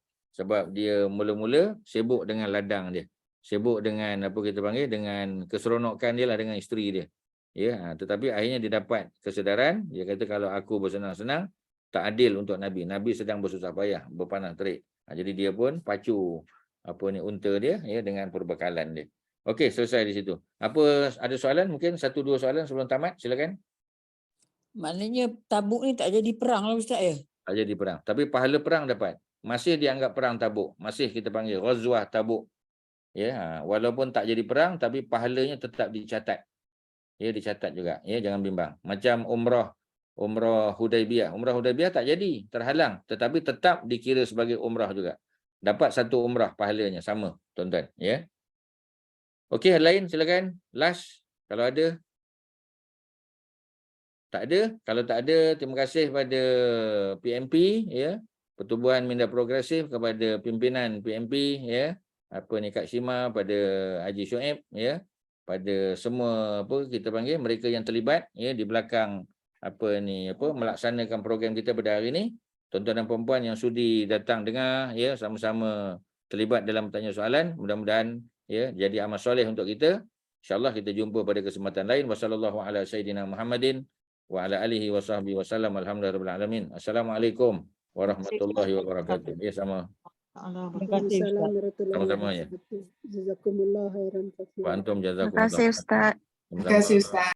dia mula-mula sibuk dengan ladang dia. Sibuk dengan apa kita panggil, dengan keseronokan dia lah dengan isteri dia. Ya, tetapi akhirnya dia dapat kesedaran, dia kata kalau aku bersenang-senang tak adil untuk Nabi. Nabi sedang bersusah payah, berpanah terik. Jadi dia pun pacu unta dia, ya, dengan perbekalan dia. Okey, selesai di situ. Ada soalan? Mungkin 1-2 soalan sebelum tamat, silakan. Maknanya Tabuk ni tak jadi perang lah Ustaz, ya? Tak jadi perang. Tapi pahala perang dapat. Masih dianggap perang Tabuk. Masih kita panggil Ghazwah Tabuk. Ya, walaupun tak jadi perang, tapi pahalanya tetap dicatat. Ya, dicatat juga. Ya, jangan bimbang. Macam umrah Hudaibiyah. Umrah Hudaibiyah tak jadi, terhalang. Tetapi tetap dikira sebagai umrah juga. Dapat 1 umrah pahalanya. Sama, tuan-tuan. Ya. Okey, lain silakan. Last, kalau ada. Tak ada. Kalau tak ada, terima kasih pada PMP, ya, Pertubuhan Minda Progresif, kepada pimpinan PMP, ya, Kak Shima, pada Haji Shoaib, ya, pada semua kita panggil mereka yang terlibat, ya, di belakang melaksanakan program kita pada hari ini. Tuan-tuan dan puan-puan yang sudi datang dengar, ya, sama-sama terlibat dalam bertanya soalan, mudah-mudahan, ya, jadi amal soleh untuk kita. InsyaAllah kita jumpa pada kesempatan lain. Wassallallahu ala sayyidina Muhammadin wa ala alihi wa sahbihi wasallam. Alhamdulillahirabbil alamin. Assalamualaikum warahmatullahi wabarakatuh. Ya, sama. Terima kasih Ustaz. Sama-sama, ya. Jazakumullah khairan. Wa antum Terima jazakumullah. kasih Ustaz. Terima kasih, Ustaz.